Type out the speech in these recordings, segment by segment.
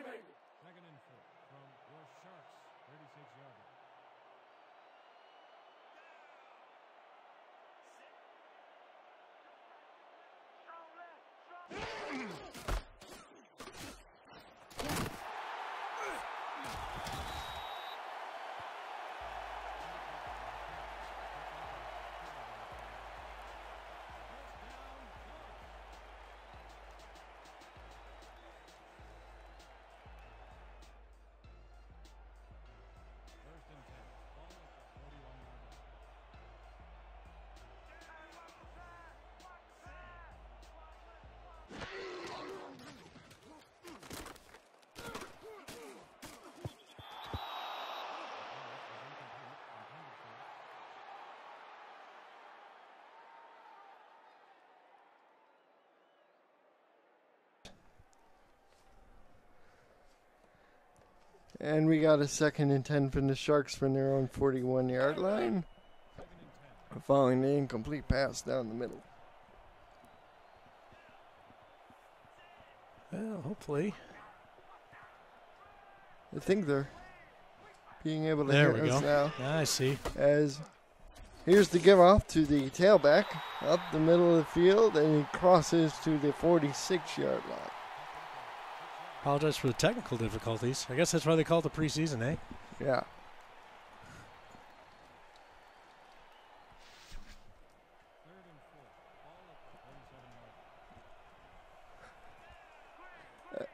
Second and 4 from your Sharks, 36-yard line. First and 10. Ball at the 41-yard line. And we got a 2nd and 10 from the Sharks from their own 41-yard line. Following the incomplete pass down the middle. Well, hopefully. I think they're being able to There hit we us go. now. I see. As here's the give off to the tailback up the middle of the field, and he crosses to the 46-yard line. Apologize for the technical difficulties. I guess that's why they call it the preseason, eh? Yeah. Third and 4. Ball at the 47-yard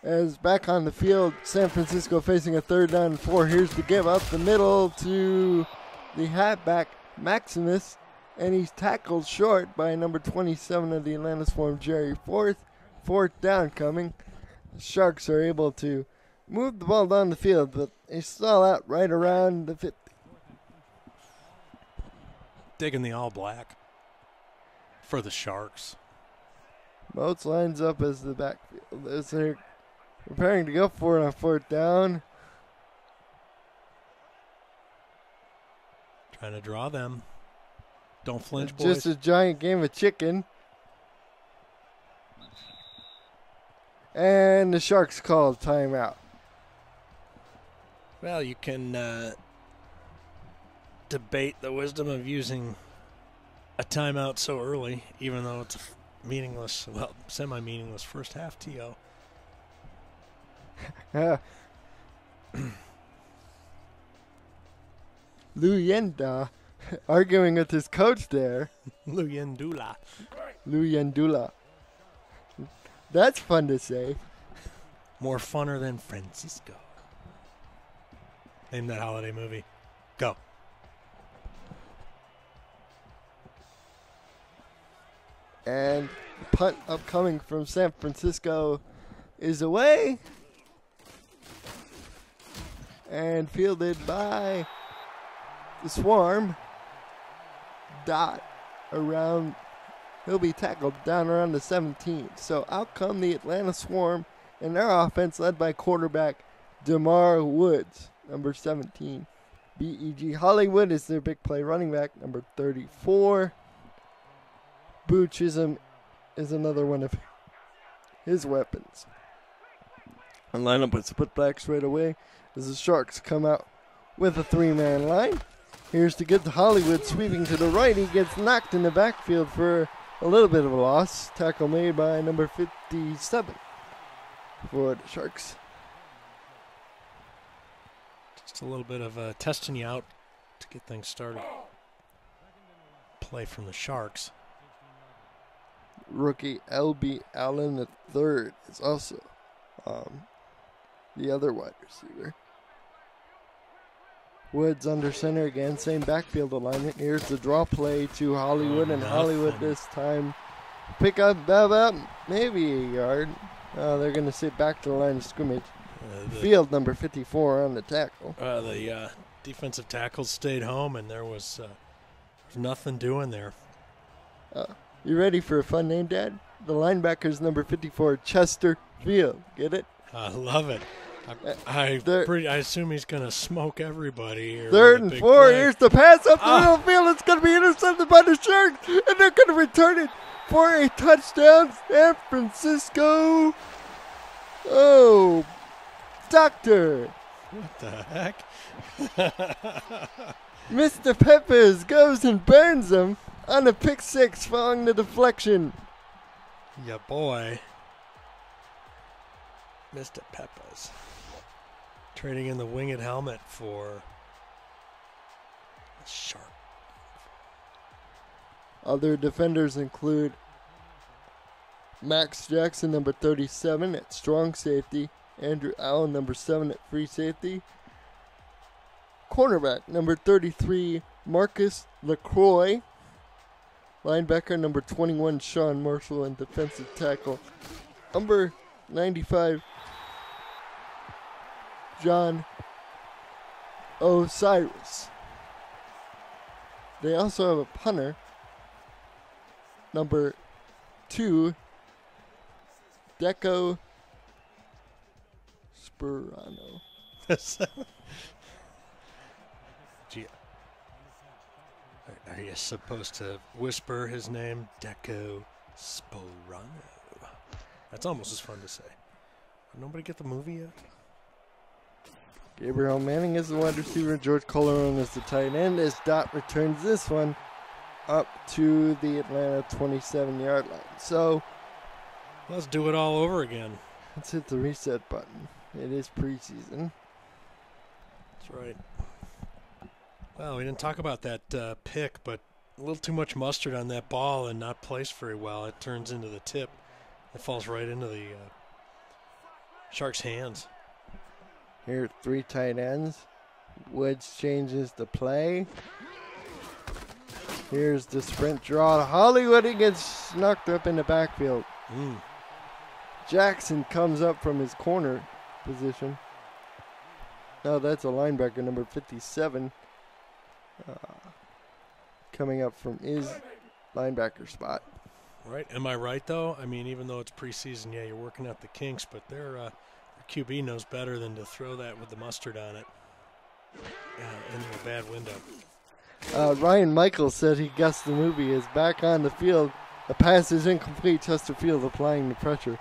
line. As back on the field, San Francisco facing a 3rd down and 4. Here's the give up the middle to the halfback Maximus, and he's tackled short by number 27 of the Atlanta Swarm, Jerry Forth. 4th down coming. The Sharks are able to move the ball down the field, but they stall out right around the 50. Digging the all black for the Sharks. Moats lines up as the backfield as they're preparing to go for it on 4th down. Trying to draw them. Don't flinch, boys. Just a giant game of chicken. And the Sharks called timeout. Well, you can debate the wisdom of using a timeout so early, even though it's a meaningless, well, semi-meaningless first half TO. Lou Yenda arguing with his coach there. Lou Yendula. Lou Yendula. That's fun to say. More funner than Francisco. Name that holiday movie. Go. And punt upcoming from San Francisco is away. And fielded by the Swarm. Dot around. He'll be tackled down around the 17. So out come the Atlanta Swarm and their offense led by quarterback DeMar Woods, number 17. B.E.G. Hollywood is their big play running back, number 34. Boo Chisolm is another one of his weapons. And line up with split backs right away as the Sharks come out with a 3-man line. Here's to get to Hollywood sweeping to the right. He gets knocked in the backfield for a little bit of a loss. Tackle made by number 57 for the Sharks. Just a little bit of testing you out to get things started. Play from the Sharks. Rookie L.B. Allen III is also the other wide receiver. Woods under center again, same backfield alignment. Here's the draw play to Hollywood, and Hollywood this time pick up about maybe a yard. They're going to sit back to the line of scrimmage. Field number 54 on the tackle. The defensive tackles stayed home, and there was nothing doing there. You ready for a fun name, Dad? The linebacker's number 54, Chester Field. Get it? I love it. I assume he's going to smoke everybody. Here 3rd and 4. Here's the pass up the middle field. It's going to be intercepted by the Sharks, and they're going to return it for a touchdown. San Francisco. Oh, doctor. What the heck? Mr. Peppers goes and burns him on a pick six following the deflection. Yeah, boy. Mr. Peppers. Trading in the winged helmet for a shark. Other defenders include Max Jackson, number 37, at strong safety. Andrew Allen, number 7, at free safety. Cornerback, number 33, Marcus LaCroix. Linebacker, number 21, Sean Marshall, and defensive tackle, number 95, John Osiris. They also have a punter, number 2, Deco Sperano. Gee, are you supposed to whisper his name? Deco Sperano. That's almost as fun to say. Did nobody get the movie yet? Gabriel Manning is the wide receiver. George Colleron is the tight end as Dot returns this one up to the Atlanta 27-yard line. So let's do it all over again. let's hit the reset button. It is preseason. That's right. Well, we didn't talk about that pick, but a little too much mustard on that ball and not placed very well. It turns into the tip. It falls right into the Sharks' hands. Here are 3 tight ends. Woods changes the play. Here's the sprint draw to Hollywood. He gets snuck up in the backfield. Jackson comes up from his corner position. Oh, that's a linebacker, number 57. Coming up from his linebacker spot. Right. Am I right, though? I mean, even though it's preseason, yeah, you're working out the kinks, but their QB knows better than to throw that with the mustard on it into a bad window. Ryan Michaels said he guessed the movie is back on the field. The pass is incomplete. Chesterfield applying the pressure.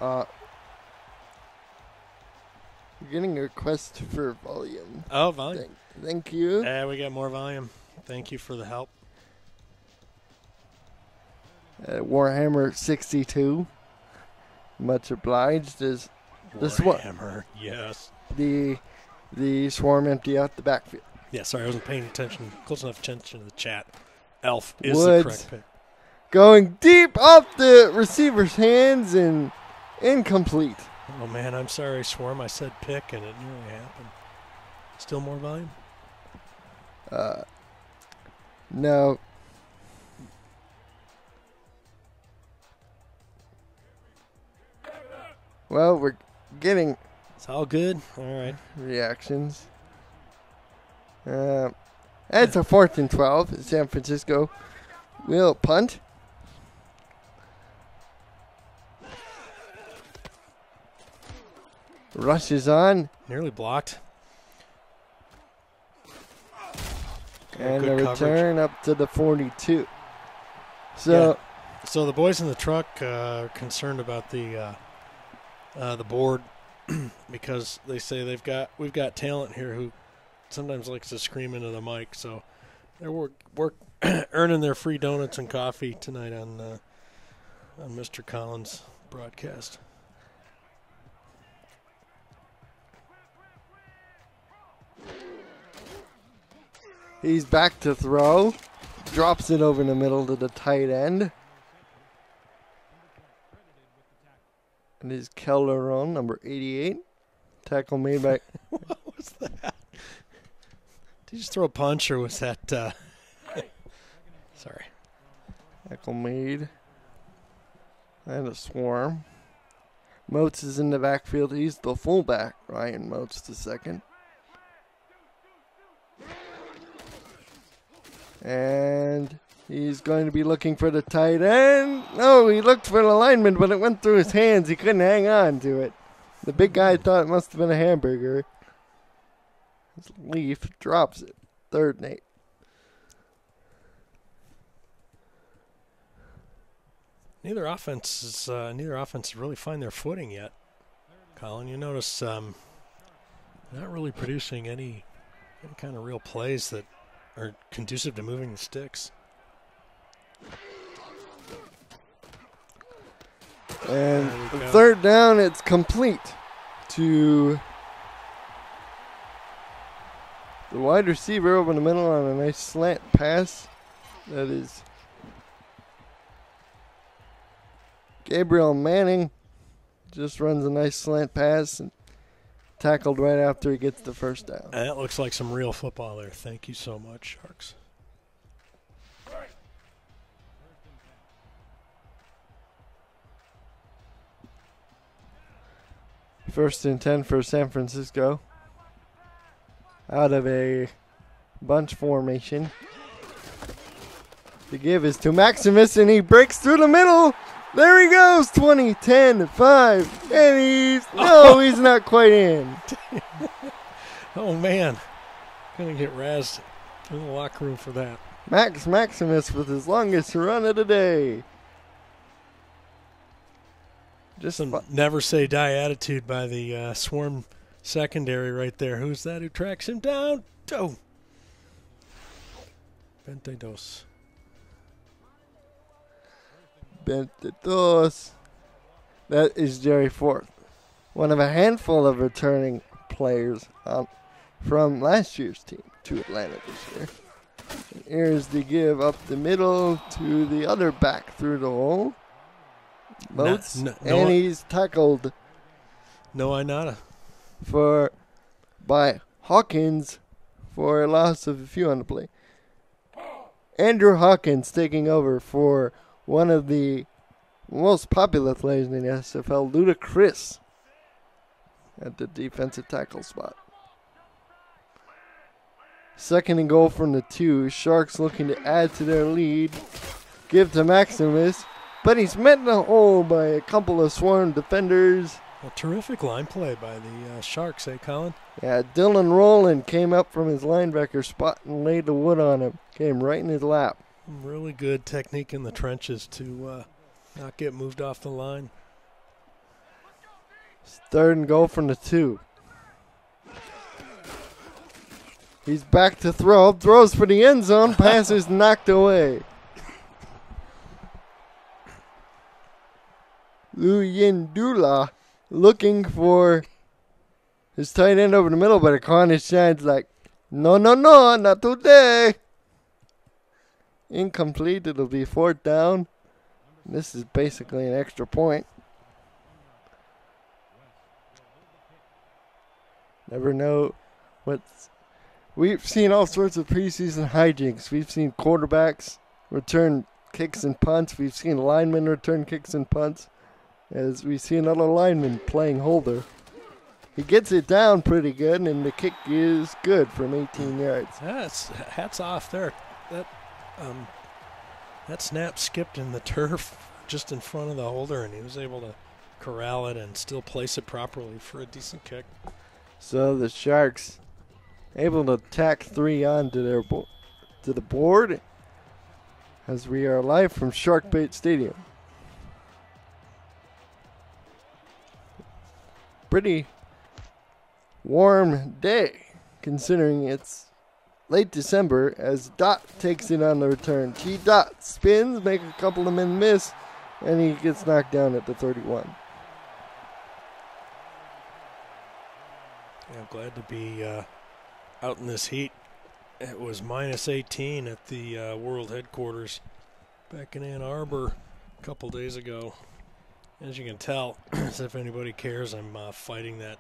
You're getting a request for volume. Oh, volume. Thank you. We got more volume. Thank you for the help. Warhammer 62. Much obliged. Is the Warhammer, yes. The swarm empty out the backfield. Yeah, sorry, I wasn't paying attention, close enough attention to the chat. Elf is Woods the correct pick. Going deep off the receiver's hands and incomplete. Oh, man, I'm sorry, Swarm. I said pick, and it nearly happened. Still more volume? No. Well, we're getting It's all good? All right. reactions. It's a 4th and 12. San Francisco will punt. Rushes on. Nearly blocked. And Good a coverage. return up to the 42. So, So the boys in the truck are concerned about the board because they say we've got talent here who sometimes likes to scream into the mic. So they're work earning their free donuts and coffee tonight on Mr. Collins' broadcast. he's back to throw. Drops it over in the middle to the tight end. And is Kelleron, number 88. Tackle made by... What was that? Did you just throw a punch, or was that... Sorry. Tackle made. And a swarm. Moats is in the backfield. He's the fullback. Ryan Moats the second. And he's going to be looking for the tight end. No, he looked for the lineman, but it went through his hands. He couldn't hang on to it. The big guy thought it must have been a hamburger. Leaf drops it. 3rd and 8. Neither offense is really find their footing yet. Colin, you notice not really producing any kind of real plays that are conducive to moving the sticks. And the third down, it's complete to the wide receiver over the middle on a nice slant pass. That is Gabriel Manning. Just runs a nice slant pass and tackled right after he gets the first down. And that looks like some real football there. Thank you so much, Sharks. First and 10 for San Francisco. Out of a bunch formation. The give is to Maximus, and he breaks through the middle. There he goes, 20, 10, 5, and he's not quite in. Oh, man. Going to get razzed in the locker room for that. Maximus with his longest run of the day. Just some never say die attitude by the Swarm secondary right there. Who's that who tracks him down? Oh. 22. 22. That is Jerry Forth, one of a handful of returning players from last year's team to Atlanta this year. And here's the give up the middle to the other back through the hole. Moats, and he's tackled. No, I nada. By Hawkins for a loss of a few on the play. Andrew Hawkins taking over for one of the most popular players in the SFL, Ludacris, at the defensive tackle spot. Second and goal from the 2. Sharks looking to add to their lead. Give to Maximus, but he's met in the hole by a couple of Swarm defenders. A terrific line play by the Sharks, Colin? Yeah, Dylan Rowland came up from his linebacker spot and laid the wood on him. Came right in his lap. Really good technique in the trenches to not get moved off the line. Third and goal from the 2. He's back to throw. Throws for the end zone. Pass is knocked away. Luyendula looking for his tight end over the middle, but Aquinas shines like, no, not today. Incomplete. It'll be 4th down. This is basically an extra point. Never know what's... We've seen all sorts of preseason hijinks. We've seen quarterbacks return kicks and punts. We've seen linemen return kicks and punts. As we see another lineman playing holder. He gets it down pretty good, and the kick is good from 18 yards. That's hats off there. That snap skipped in the turf just in front of the holder, and he was able to corral it and still place it properly for a decent kick. So the Sharks able to tack 3 on to the board as we are live from Sharkbait Stadium. Pretty warm day considering it's late December as Dot takes it on the return. T-Dot spins, make a couple of men miss, and he gets knocked down at the 31. Yeah, I'm glad to be out in this heat. It was minus 18 at the World Headquarters back in Ann Arbor a couple days ago. As you can tell, as if anybody cares, I'm fighting that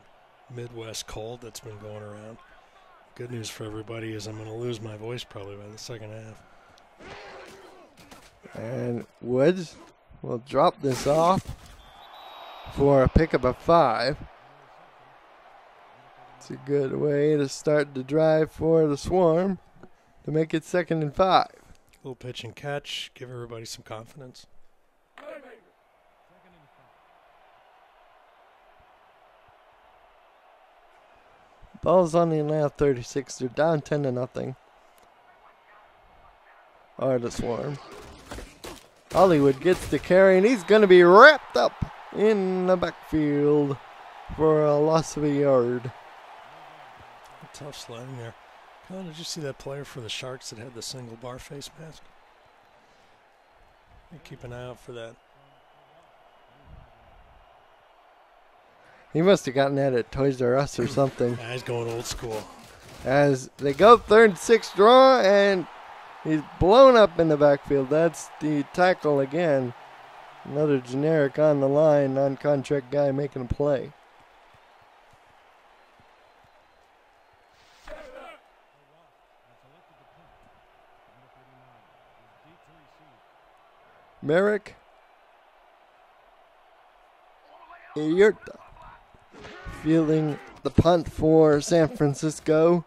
Midwest cold that's been going around. Good news for everybody is I'm going to lose my voice probably by the second half. And Woods will drop this off for a pickup of 5. It's a good way to start the drive for the Swarm to make it 2nd and 5. Little pitch and catch, give everybody some confidence. Ball's on the Atlanta 36. They're down 10-0. Or the Swarm. Hollywood gets the carry, and he's going to be wrapped up in the backfield for a loss of a yard. Tough sliding there. Colin, did you see that player for the Sharks that had the single bar face mask? Keep an eye out for that. He must have gotten that at Toys R Us or something. He's going old school. As they go 3rd and 6 draw, and he's blown up in the backfield. That's the tackle again. Another generic on the line, non-contract guy making a play. Merrick Iyurta fielding the punt for San Francisco.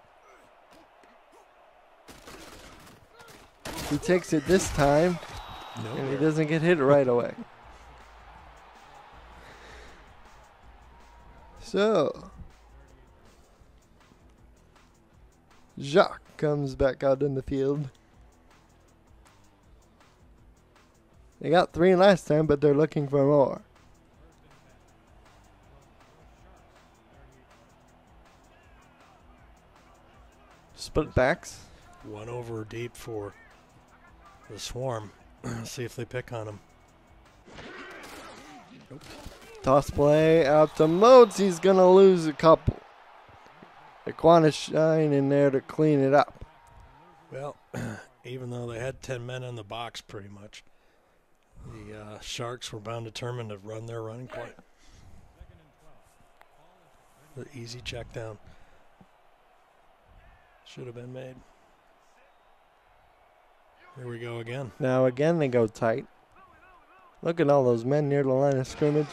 He takes it this time, and he doesn't get hit right away. So, Jacques comes back out in the field. They got 3 last time, but they're looking for more. Split backs. One over deep for the Swarm. See if they pick on him. Nope. Toss play out to Moats. He's going to lose a couple. Aquana Shine in there to clean it up. Well, even though they had 10 men in the box pretty much, the Sharks were bound determined to run their running play. The easy check down. Should have been made. Here we go again. Now again they go tight. Look at all those men near the line of scrimmage.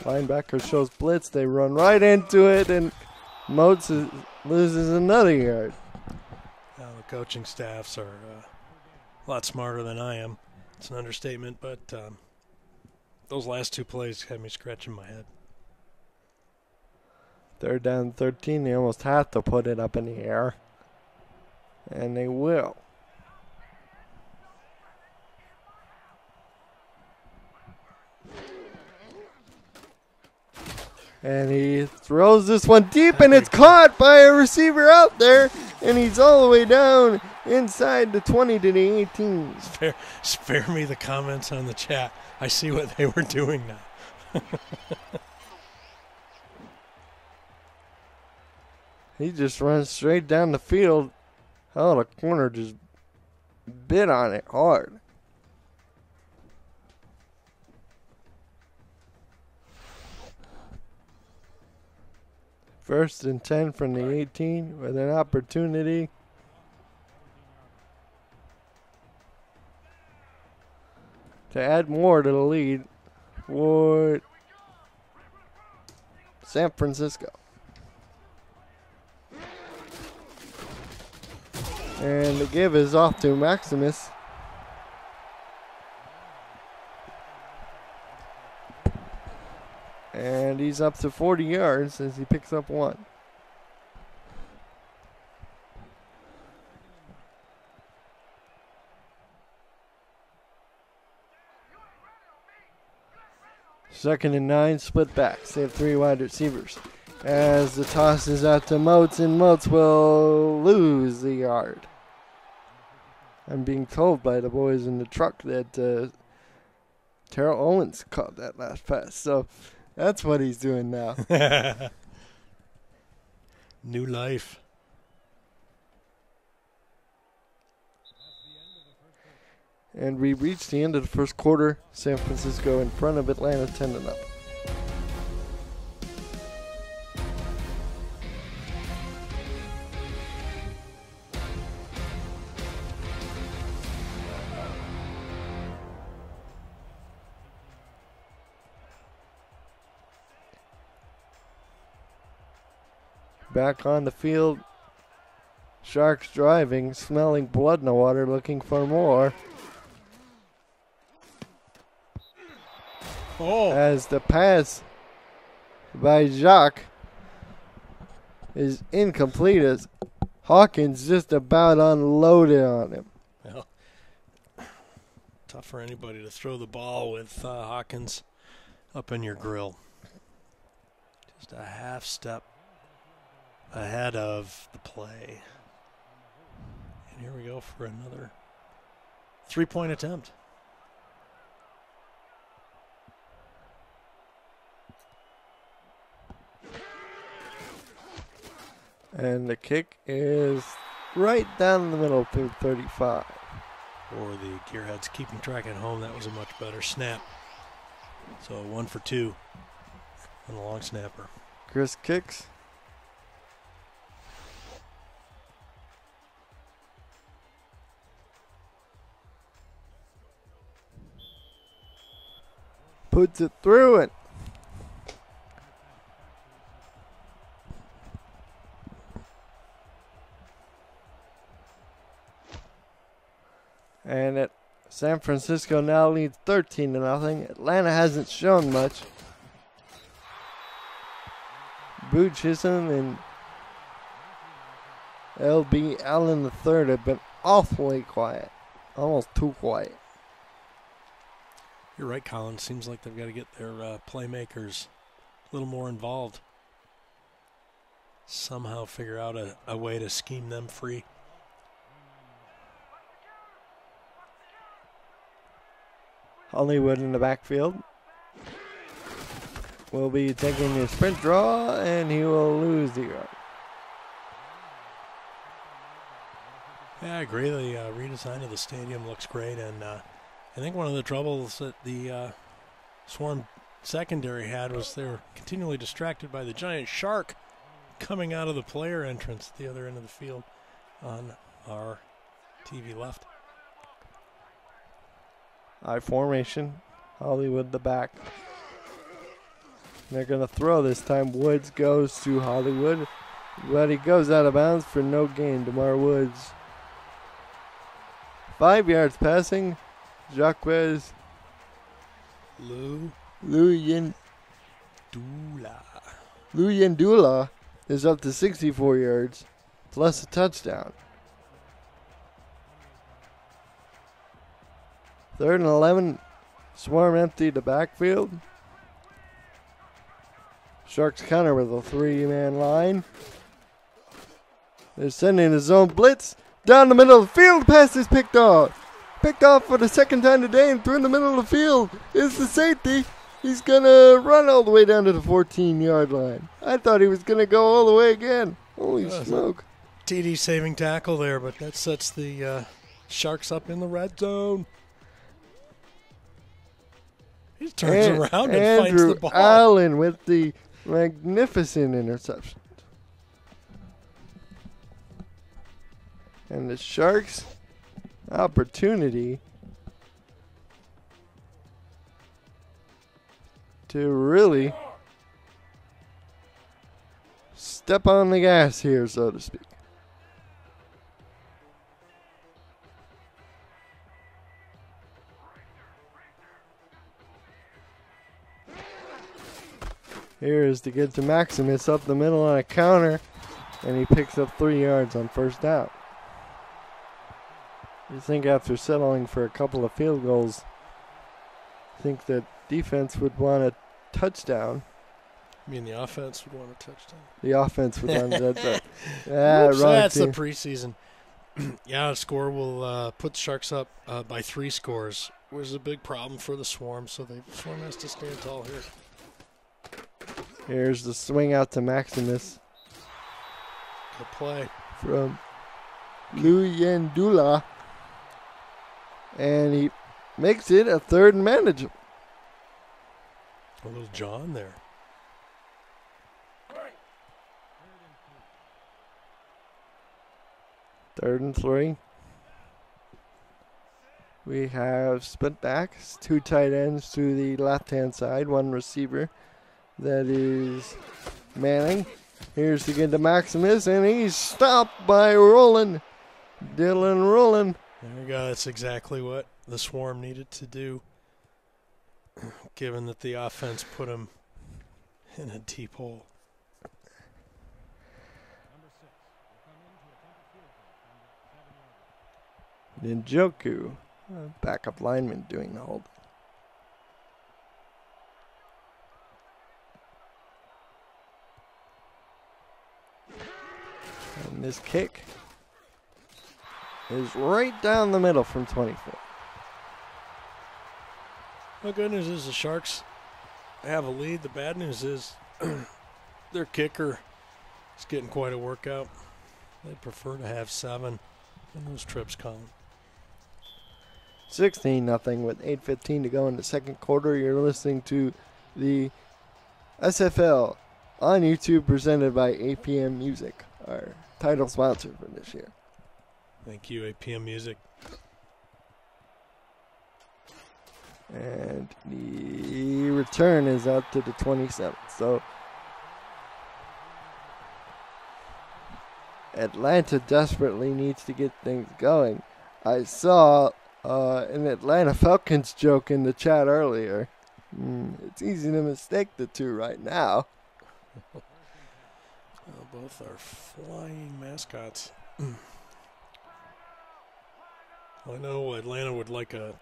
Linebacker shows blitz. They run right into it, and Moats loses another yard. Now the coaching staffs are a lot smarter than I am. It's an understatement, but those last 2 plays had me scratching my head. 3rd down 13. They almost have to put it up in the air. And they will. And he throws this one deep, and it's caught by a receiver out there, and he's all the way down inside the 20 to the 18. Spare me the comments on the chat. I see what they were doing now. He just runs straight down the field. Oh, the corner just bit on it hard. First and 10 from the 18 with an opportunity. To add more to the lead for San Francisco. And the give is off to Maximus. And he's up to 40 yards as he picks up 1. Second and 9, split backs. They have 3 wide receivers. As the toss is out to Moats, and Moats will lose the yard. I'm being told by the boys in the truck that Terrell Owens caught that last pass. So that's what he's doing now. New life. And we reached the end of the first quarter. San Francisco in front of Atlanta 10-0. Back on the field. Sharks driving, smelling blood in the water, looking for more. Oh. As the pass by Jacques is incomplete as Hawkins just about unloaded on him. Well, tough for anybody to throw the ball with Hawkins up in your grill. Just a half step ahead of the play. And here we go for another 3-point attempt. And the kick is right down the middle through 35. For the Gearheads keeping track at home, that was a much better snap. So 1 for 2 on the long snapper. Chris kicks. Puts it through it. And San Francisco now leads 13-0. Atlanta hasn't shown much. Boo Chisolm and L.B. Allen III have been awfully quiet. Almost too quiet. You're right, Colin. Seems like they've got to get their playmakers a little more involved. Somehow figure out a way to scheme them free. Hollywood in the backfield will be taking his sprint draw, and he will lose the yard. Yeah, I agree. The redesign of the stadium looks great, and I think one of the troubles that the Swarm secondary had was they were continually distracted by the giant shark coming out of the player entrance at the other end of the field on our TV left. I formation. Hollywood the back. They're going to throw this time. Woods goes to Hollywood, but he goes out of bounds for no gain. DeMar Woods. 5 yards passing. Jacques Lou Yandula is up to 64 yards, plus a touchdown. 3rd and 11. Swarm empty the backfield. Sharks counter with a 3-man line. They're sending a zone blitz down the middle of the field. Pass is picked off. Picked off for the second time today, and through the middle of the field is the safety. He's going to run all the way down to the 14-yard line. I thought he was going to go all the way again. Holy smoke. TD saving tackle there, but that sets the Sharks up in the red zone. He turns around and finds the ball. Allen with the magnificent interception. And the Sharks' opportunity to really step on the gas here, so to speak. Here is to get to Maximus up the middle on a counter, and he picks up 3 yards on first down. You think after settling for a couple of field goals, I think that defense would want a touchdown. You mean the offense would want a touchdown? The offense would want a touchdown. Yeah, Oops, wrong that's team. the preseason. Yeah, a score will put the Sharks up by 3 scores, which is a big problem for the Swarm, so the Swarm has to stand tall here. Here's the swing out to Maximus Good play. from Luyendula. And he makes it a 3rd and manageable. A little John there. Third and 3. We have split backs, 2 tight ends to the left-hand side, 1 receiver. That is Manning. Here's to get to Maximus, and he's stopped by Rowland. Dylan Rowland. There you go. That's exactly what the Swarm needed to do, given that the offense put him in a deep hole. Njoku, backup lineman, doing the hold. And this kick is right down the middle from 24. The good news is the Sharks have a lead. The bad news is their kicker is getting quite a workout. They prefer to have 7 in those trips, Colin. 16-0 with 8:15 to go in the second quarter. You're listening to the SFL on YouTube presented by APM Music, our title sponsor for this year. Thank you, APM Music. And the return is out to the 27th. So Atlanta desperately needs to get things going. I saw an Atlanta Falcons joke in the chat earlier. It's easy to mistake the two right now. Both are flying mascots. I know Atlanta would like a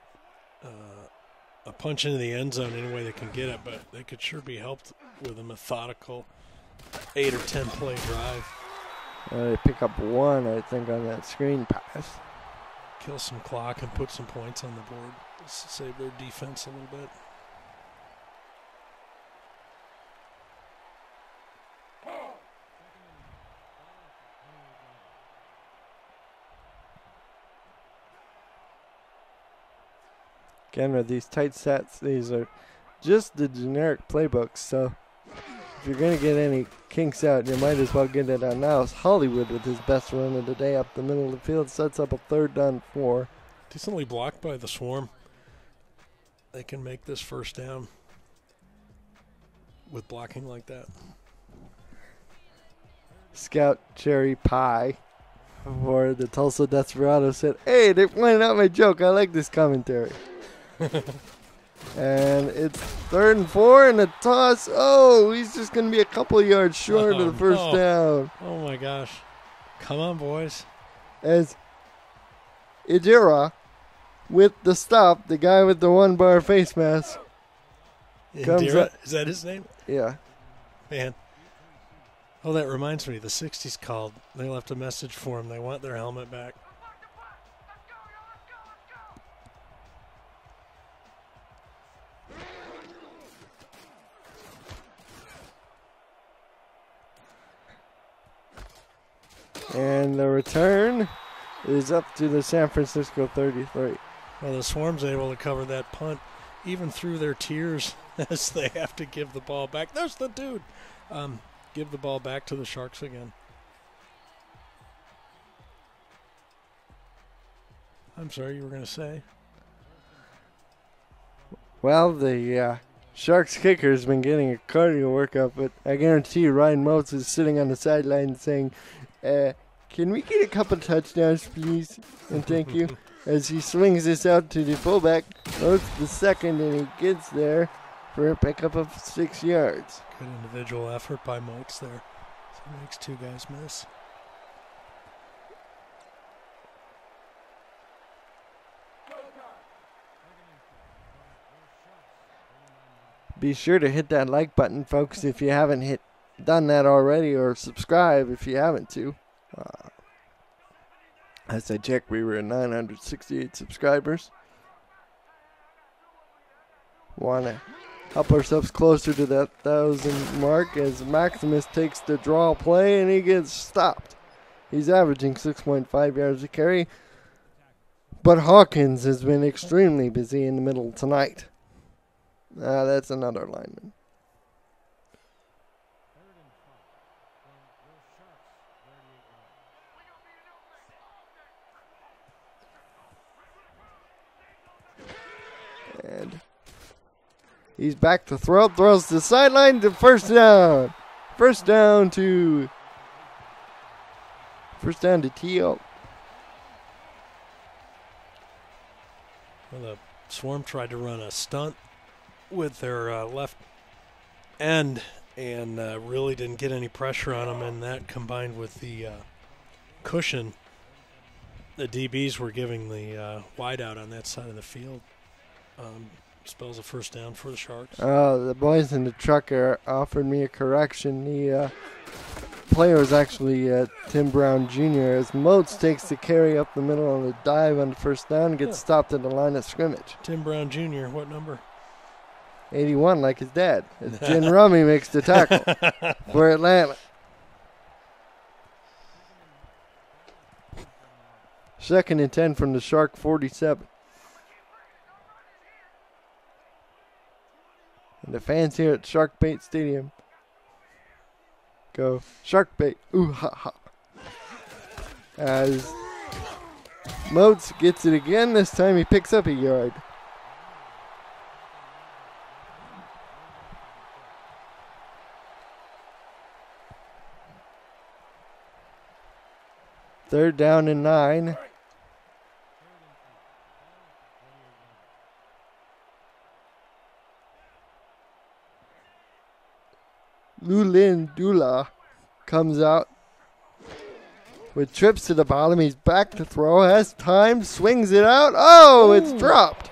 punch into the end zone any way they can get it, but they could sure be helped with a methodical 8 or 10 play drive. They pick up 1, I think, on that screen pass. Kill some clock and put some points on the board. Save their defense a little bit. Again, with these tight sets, these are just the generic playbooks, so if you're going to get any kinks out, you might as well get it out now. It's Hollywood with his best run of the day up the middle of the field, sets up a 3rd down 4. Decently blocked by the Swarm. They can make this first down with blocking like that. Scout Cherry Pie for the Tulsa Desperados said, "Hey, they pointed out my joke. I like this commentary." And it's 3rd and 4 and a toss. Oh, he's just going to be a couple yards short of the first down. Oh, my gosh. Come on, boys. As Ijira, with the stop, the guy with the 1-bar face mask. Comes up. Is that his name? Yeah. Man. Oh, that reminds me. The 60s called. They left a message for him. They want their helmet back. And the return is up to the San Francisco 33. Well, the Swarm's able to cover that punt even through their tears as they have to give the ball back. There's the dude. Give the ball back to the Sharks again. I'm sorry, you were going to say? Well, the Sharks kicker has been getting a cardio workout, but I guarantee you Ryan Moats is sitting on the sideline saying, can we get a couple touchdowns, please? And thank you. As he swings this out to the fullback, Moats the second, and he gets there for a pickup of 6 yards. Good individual effort by Moats there. So it makes 2 guys miss. Be sure to hit that like button, folks, if you haven't done that already, or subscribe if you haven't to. As I checked, we were at 968 subscribers. Want to help ourselves closer to that 1,000 mark as Maximus takes the draw play and he gets stopped. He's averaging 6.5 yards a carry, but Hawkins has been extremely busy in the middle tonight. That's another lineman. And he's back to throw, throws to the sideline to first down. First down to T.O. Well, the Swarm tried to run a stunt with their left end and really didn't get any pressure on them, and that combined with the cushion the DBs were giving the wide out on that side of the field. Spells a first down for the Sharks. The boys in the truck offered me a correction. play was actually Tim Brown Jr. as Moats takes the carry up the middle on the dive on the first down and gets stopped at the line of scrimmage. Tim Brown Jr., what number? 81, like his dad. As Jin Rummy makes the tackle for Atlanta. Second and 10 from the Shark 47. And the fans here at Shark Bait Stadium go, Shark Bait, ooh ha ha. As Moats gets it again, this time he picks up a yard. Third down and 9. Lulin Dula comes out with trips to the bottom. He's back to throw, has time, swings it out. Oh, it's dropped.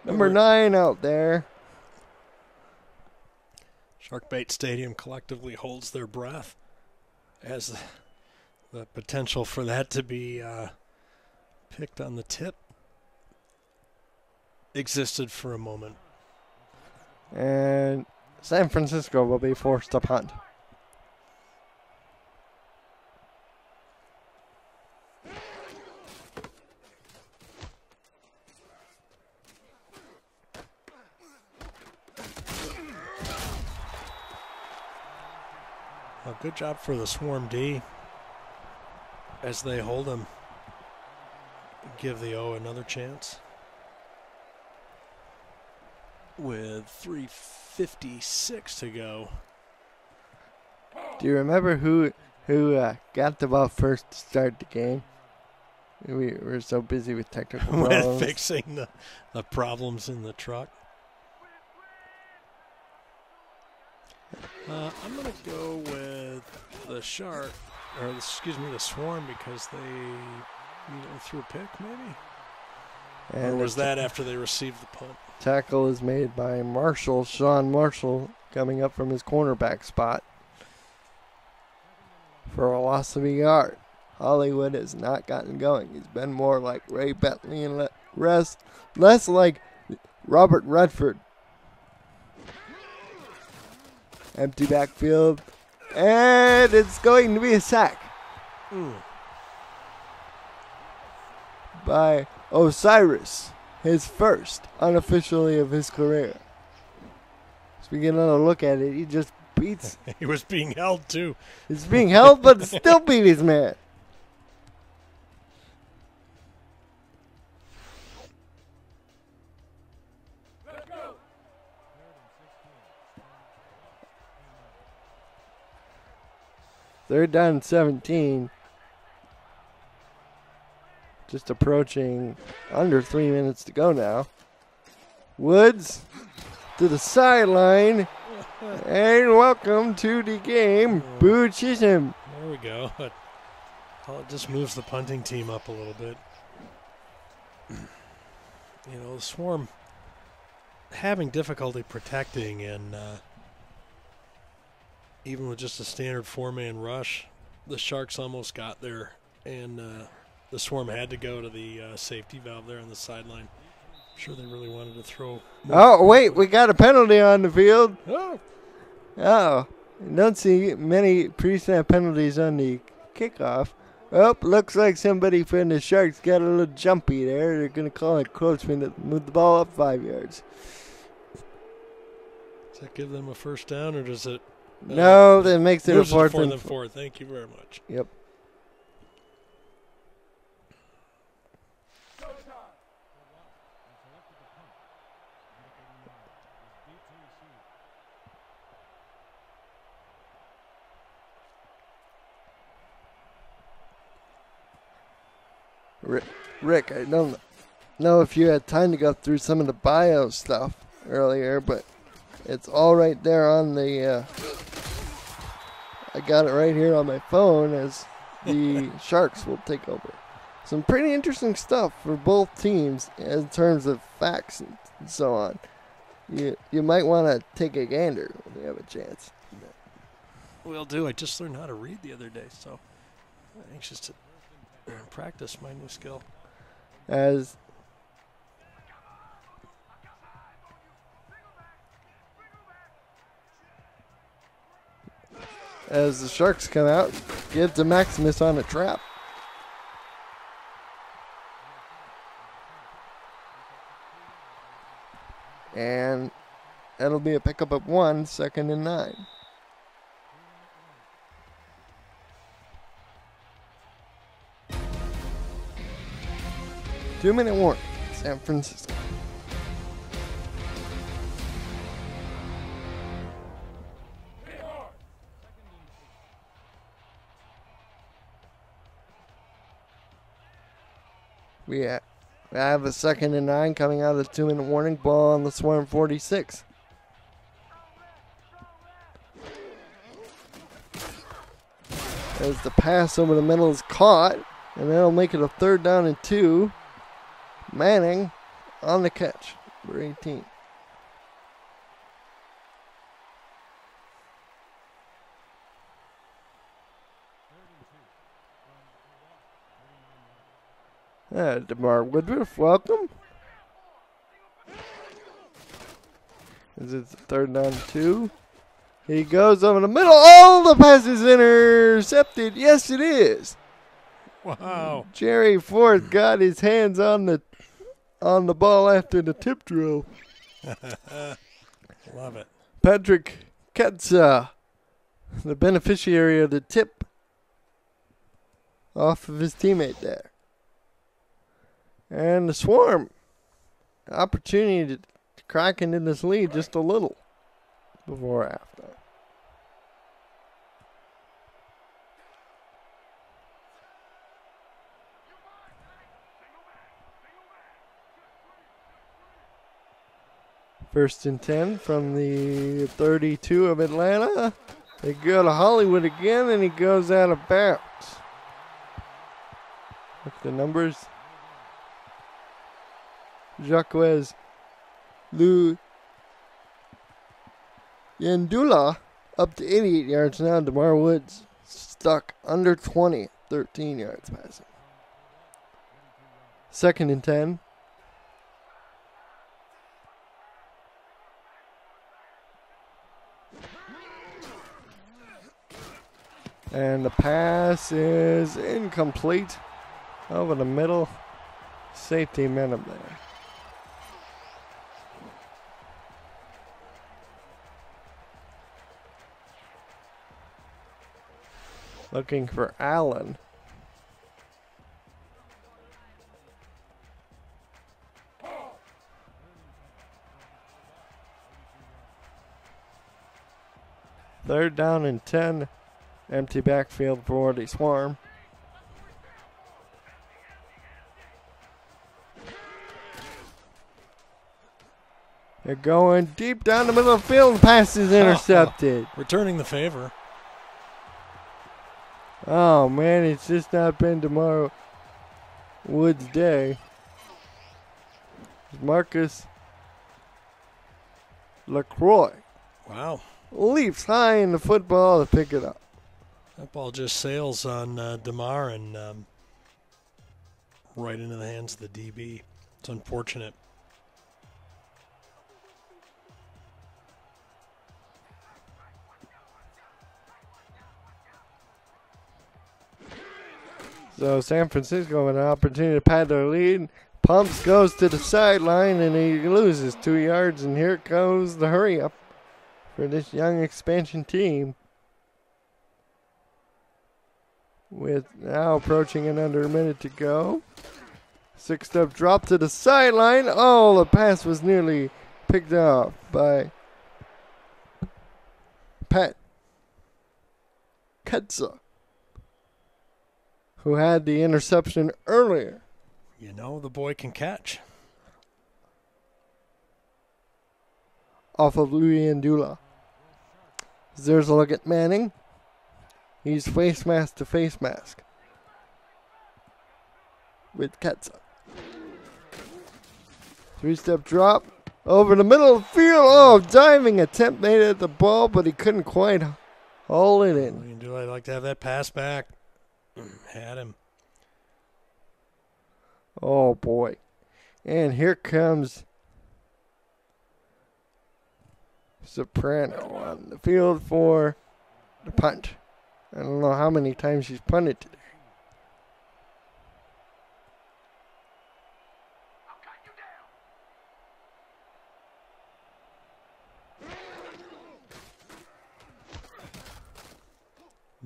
Number 9 out there. Sharkbait Stadium collectively holds their breath as the potential for that to be picked on the tip existed for a moment. And San Francisco will be forced to punt. Well, good job for the Swarm D as they hold him. Give the O another chance. With 3:56 to go. Do you remember who got the ball first to start the game? We were so busy with technical problems. With fixing the problems in the truck. I'm going to go with the Shark, or excuse me, the Swarm, because they threw a pick, maybe? And or was that after they received the punt? Tackle is made by Marshall, Sean Marshall, coming up from his cornerback spot for a loss of a yard. Hollywood has not gotten going. He's been more like Ray Bentley and less like Robert Redford. Empty backfield, and it's going to be a sack by Osiris, his first unofficially of his career. As we get another look at it, he just beats. He was being held too. He's being held, but still beat his man. Third down and 17. Just approaching under 3 minutes to go now. Woods to the sideline. And welcome to the game, Boo Chisolm. There we go. It just moves the punting team up a little bit. You know, the Swarm having difficulty protecting, and even with just a standard four-man rush, the Sharks almost got there, and the Swarm had to go to the safety valve there on the sideline. I'm sure they really wanted to throw. Oh, wait, we got a penalty on the field. Oh, don't see many pre-snap penalties on the kickoff. Oh, looks like somebody from the Sharks got a little jumpy there. They're going to call it encroachment to move the ball up 5 yards. does that give them a first down, or does it? No, that makes it a fourth and four. Thank you very much. Yep. Rick, I don't know if you had time to go through some of the bio stuff earlier, but it's all right there on the I got it right here on my phone as the Sharks will take over. Some pretty interesting stuff for both teams in terms of facts and so on. You might want to take a gander when you have a chance. will do. I just learned how to read the other day, so I'm anxious to practice my new skill. As the Sharks come out, get to Maximus on a trap. And that'll be a pickup of 1, 2nd and 9. Two-minute warning, San Francisco. We have a 2nd and 9 coming out of the 2-minute warning. Ball on the Swarm 46. As the pass over the middle is caught, and that'll make it a 3rd down and 2. Manning on the catch, number 18. DeMar Woodruff, welcome. Is it 3rd down and 2? He goes over the middle. Oh, the pass is intercepted. Yes, it is. Wow. Jerry Ford got his hands on the ball after the tip drill. Love it. Patrick Ketza, the beneficiary of the tip off of his teammate there. And the Swarm, opportunity to crack into this lead just a little before halftime. First and 10 from the 32 of Atlanta. They go to Hollywood again, and he goes out of bounds. Look at the numbers. Jacques Lou Yandula up to 88 yards now. DeMar Woods stuck under 20, 13 yards passing. 2nd and 10. And the pass is incomplete. Over the middle. Safety met him there. Looking for Allen. Third down and 10. Empty backfield for the Swarm. They're going deep down the middle of the field. Pass is intercepted. Returning the favor. Oh, man, it's just not been DeMar Woods' day. Marcus LaCroix. Wow. Leaps high in the football to pick it up. That ball just sails on DeMar and right into the hands of the DB. It's unfortunate. So San Francisco with an opportunity to pad their lead. Pumps, goes to the sideline, and he loses 2 yards. And here goes the hurry up for this young expansion team. With now approaching it under a minute to go. 6-step drop to the sideline. Oh, the pass was nearly picked off by Pat Ketza, who had the interception earlier. You know, the boy can catch. Off of Louis Andula. There's a look at Manning. He's face mask to face mask with Ketza. 3-step drop over the middle of the field. Oh, diving attempt made at the ball, but he couldn't quite Haul it What in. you can do? I'd like to have that pass back. Had him. Oh, boy. And here comes Soprano on the field for the punt. I don't know how many times she's punted today.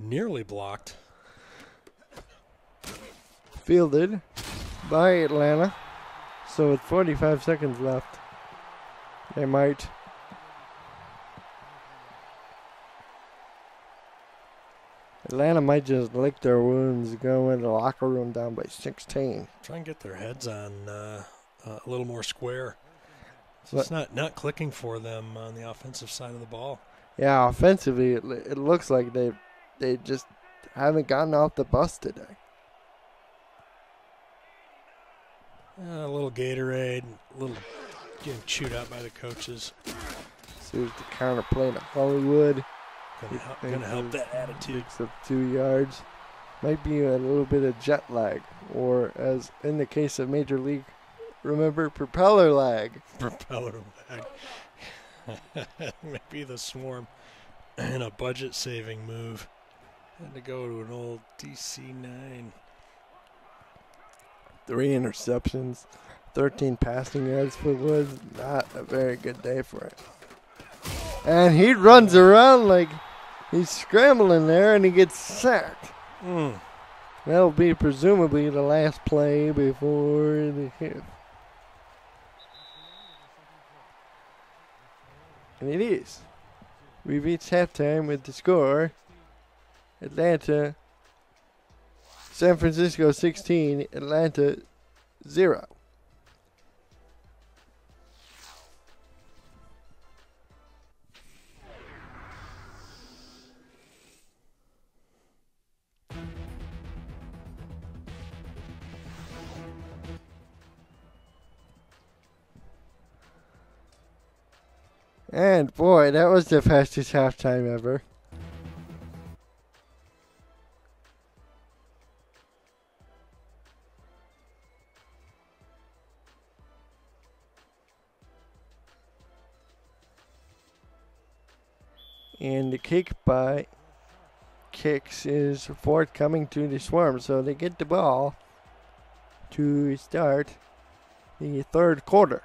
Nearly blocked. Fielded by Atlanta. So with 45 seconds left, they might Atlanta might just lick their wounds, go in the locker room down by 16. Try and get their heads on a little more square. So But- it's not clicking for them on the offensive side of the ball. Yeah, offensively, it looks like they just haven't gotten off the bus today. A little Gatorade, a little getting chewed out by the coaches. So here's the counter play to Hollywood. Gonna help that attitude. Picks up 2 yards. Might be a little bit of jet lag, or as in the case of Major League, remember, propeller lag. Propeller lag. Maybe the Swarm in a budget-saving move. Had to go to an old DC-9. 3 interceptions, 13 passing yards for Woods. Not a very good day for it. And he runs around like he's scrambling there, and he gets sacked. That'll be presumably the last play before the hit. And it is. We reached halftime with the score. Atlanta, San Francisco 16, Atlanta 0. And boy, that was the fastest halftime ever. And the kick by Kicks is forthcoming to the Swarm, so they get the ball to start the third quarter.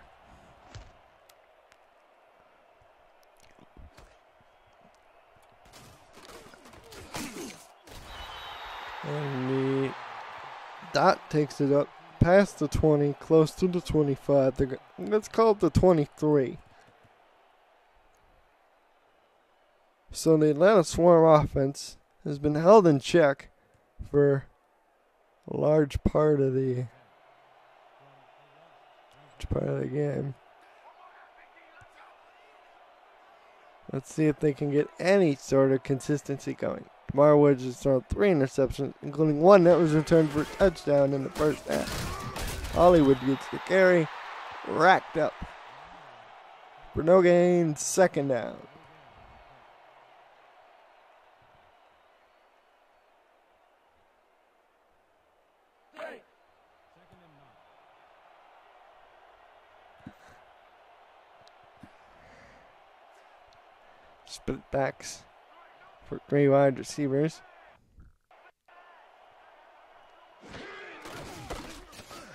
And the Dot takes it up past the 20, close to the 25. Let's call it the 23. So the Atlanta Swarm offense has been held in check for a large part of the game. Let's see if they can get any sort of consistency going. Tamar Woods has thrown 3 interceptions, including 1 that was returned for a touchdown in the first half. Hollywood gets the carry, racked up for no gain, second down. Split backs for 3 wide receivers.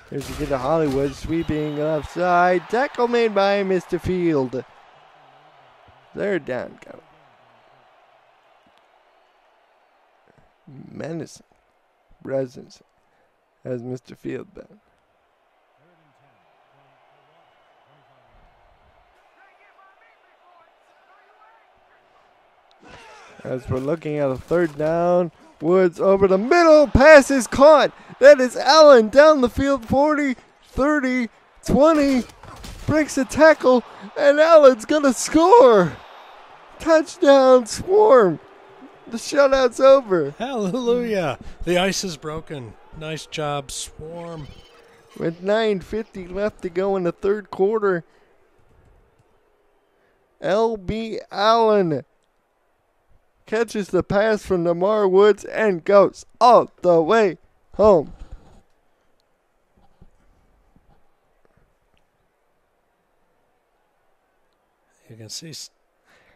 Here's a get to Hollywood, sweeping left side. Tackle made by Mr. Field. Third down, go. Menacing presence has Mr. Field been. As we're looking at a third down, Woods over the middle, pass is caught. That is Allen down the field, 40, 30, 20, breaks a tackle, and Allen's going to score. Touchdown, Swarm. The shutout's over. Hallelujah. The ice is broken. Nice job, Swarm. With 9:50 left to go in the third quarter, L.B. Allen catches the pass from Lamar Woods and goes all the way home. You can see,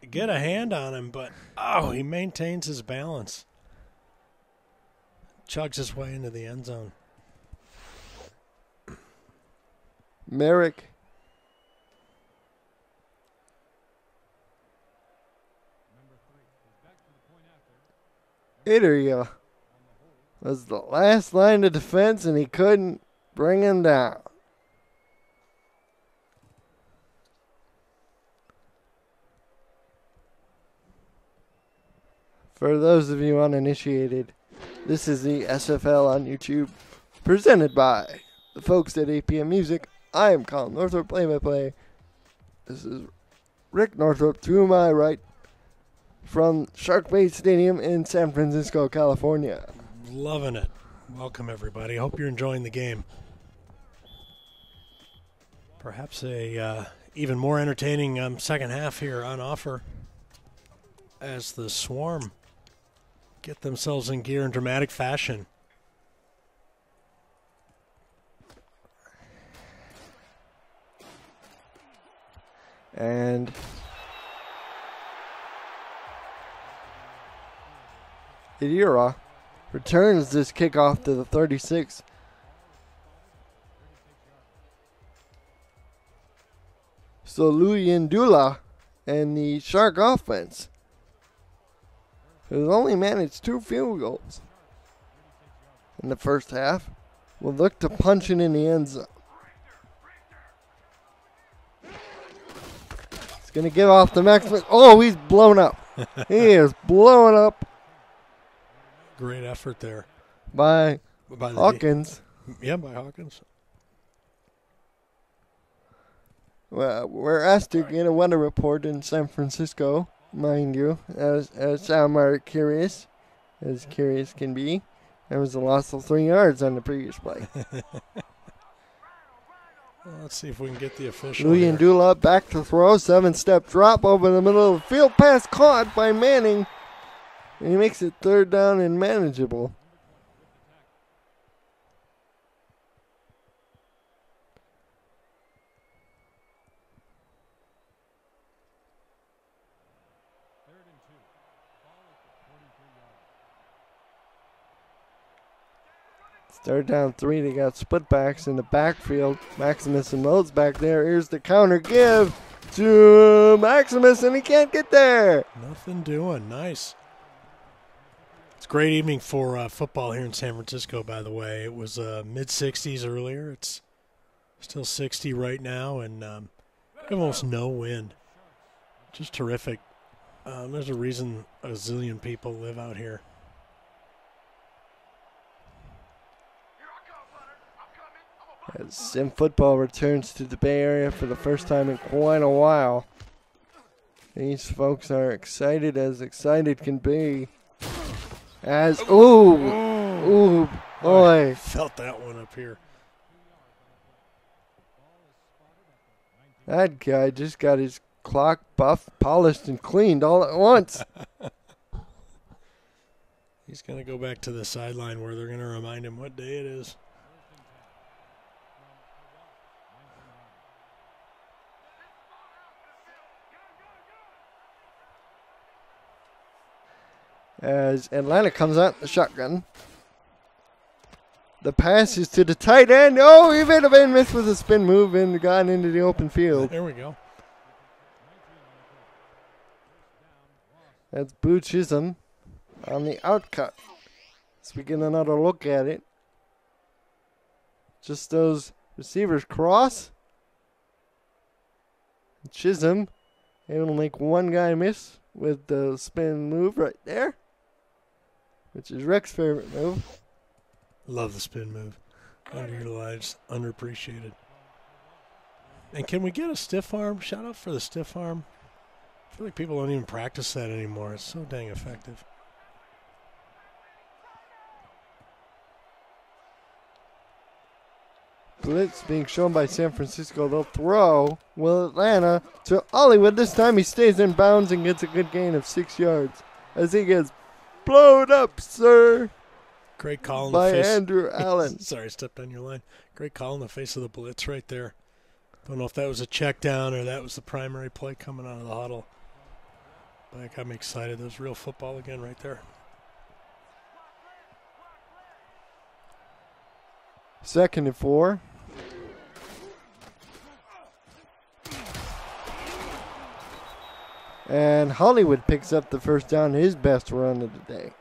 get a hand on him, but he maintains his balance. Chugs his way into the end zone. Merrick. Itaria was the last line of defense, and he couldn't bring him down. For those of you uninitiated, this is the SFL on YouTube, presented by the folks at APM Music. I am Colin Northrop, play-by-play. This is Rick Northrop to my right from Shark Bay Stadium in San Francisco, California. Loving it. Welcome, everybody. Hope you're enjoying the game. Perhaps a even more entertaining second half here on offer as the Swarm get themselves in gear in dramatic fashion. And Idira returns this kickoff to the 36. So Luyendula and the Shark offense has only managed 2 field goals in the first half, will look to punch it in the end zone. He's going to give off the Maximus. Oh, he's blown up. He is blowing up. Great effort there. By Hawkins. Yeah, by Hawkins. Well, we're asked to get a weather report in San Francisco, mind you, as some are curious, as curious can be. There was a loss of 3 yards on the previous play. Well, let's see if we can get the official. Luyendula back to throw, 7-step drop over the middle of the field, pass caught by Manning, and he makes it 3rd down and manageable. Third down 3, they got split backs in the backfield. Maximus and Moats back there. Here's the counter give to Maximus, and he can't get there. Nothing doing. Nice. It's a great evening for football here in San Francisco, by the way. It was mid-60s earlier. It's still 60 right now, and almost no wind. Just terrific. There's a reason a zillion people live out here. As Sim Football returns to the Bay Area for the first time in quite a while. These folks are excited as excited can be. As, ooh, boy. I felt that one up here. That guy just got his clock buffed, polished, and cleaned all at once. He's going to go back to the sideline where they're going to remind him what day it is. As Atlanta comes out the shotgun. The pass is to the tight end. Oh, he might have been missed with a spin move and gone into the open field. There we go. That's Boo Chisolm on the outcut. As we get another look at it. Just those receivers cross. Chisolm able to make one guy miss with the spin move right there, which is Rick's favorite move. Love the spin move. Underutilized, underappreciated. And can we get a stiff arm? Shout out for the stiff arm. I feel like people don't even practice that anymore. It's so dang effective. Blitz being shown by San Francisco. They'll throw Will Atlanta to Hollywood. This time he stays in bounds and gets a good gain of 6 yards. as he gets blown up, sir, Great call in by the face. Andrew Allen. Sorry, I stepped on your line. Great call in the face of the blitz right there. Don't know if that was a check down or that was the primary play coming out of the huddle. But it got me excited. That was real football again right there. 2nd and 4. And Hollywood picks up the first down, his best run of the day.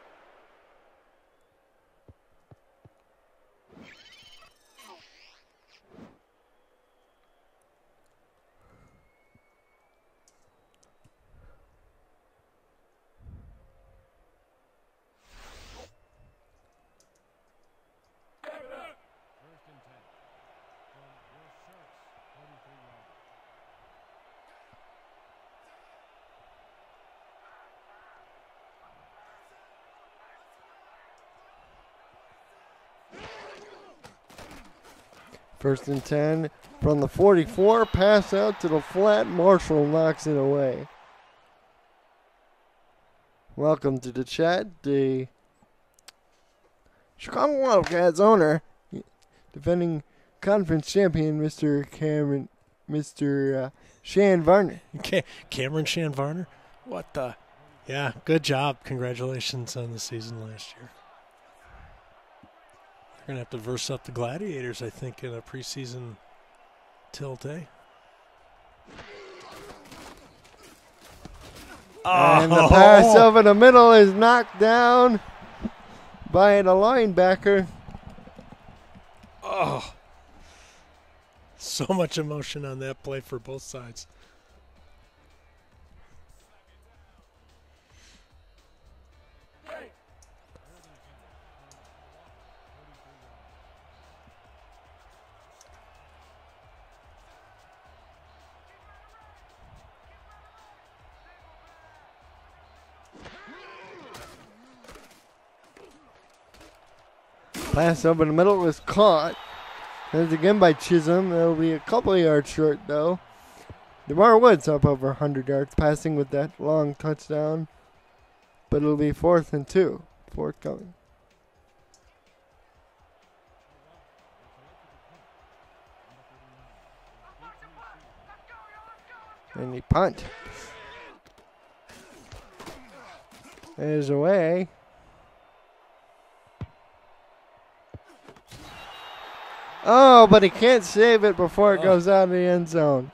First and 10. From your Sharks, 43-yard. First and 10 from the 44. Pass out to the flat. Marshall knocks it away. Welcome to the chat. The Chicago Wildcats owner, defending conference champion, Mr. Shan Varner. Cameron Shan Varner? What the? Yeah, good job. Congratulations on the season last year. They're going to have to verse up the Gladiators, I think, in a preseason tilt, eh? And the pass over the middle is knocked down by the linebacker. Oh. So much emotion on that play for both sides. Pass over the middle was caught. That's again by Chisolm. It'll be a couple of yards short, though. DeMar Woods up over 100 yards passing with that long touchdown. But it'll be 4th and 2. Forthcoming. And he punt. Is away. Oh, but he can't save it before it goes out of the end zone.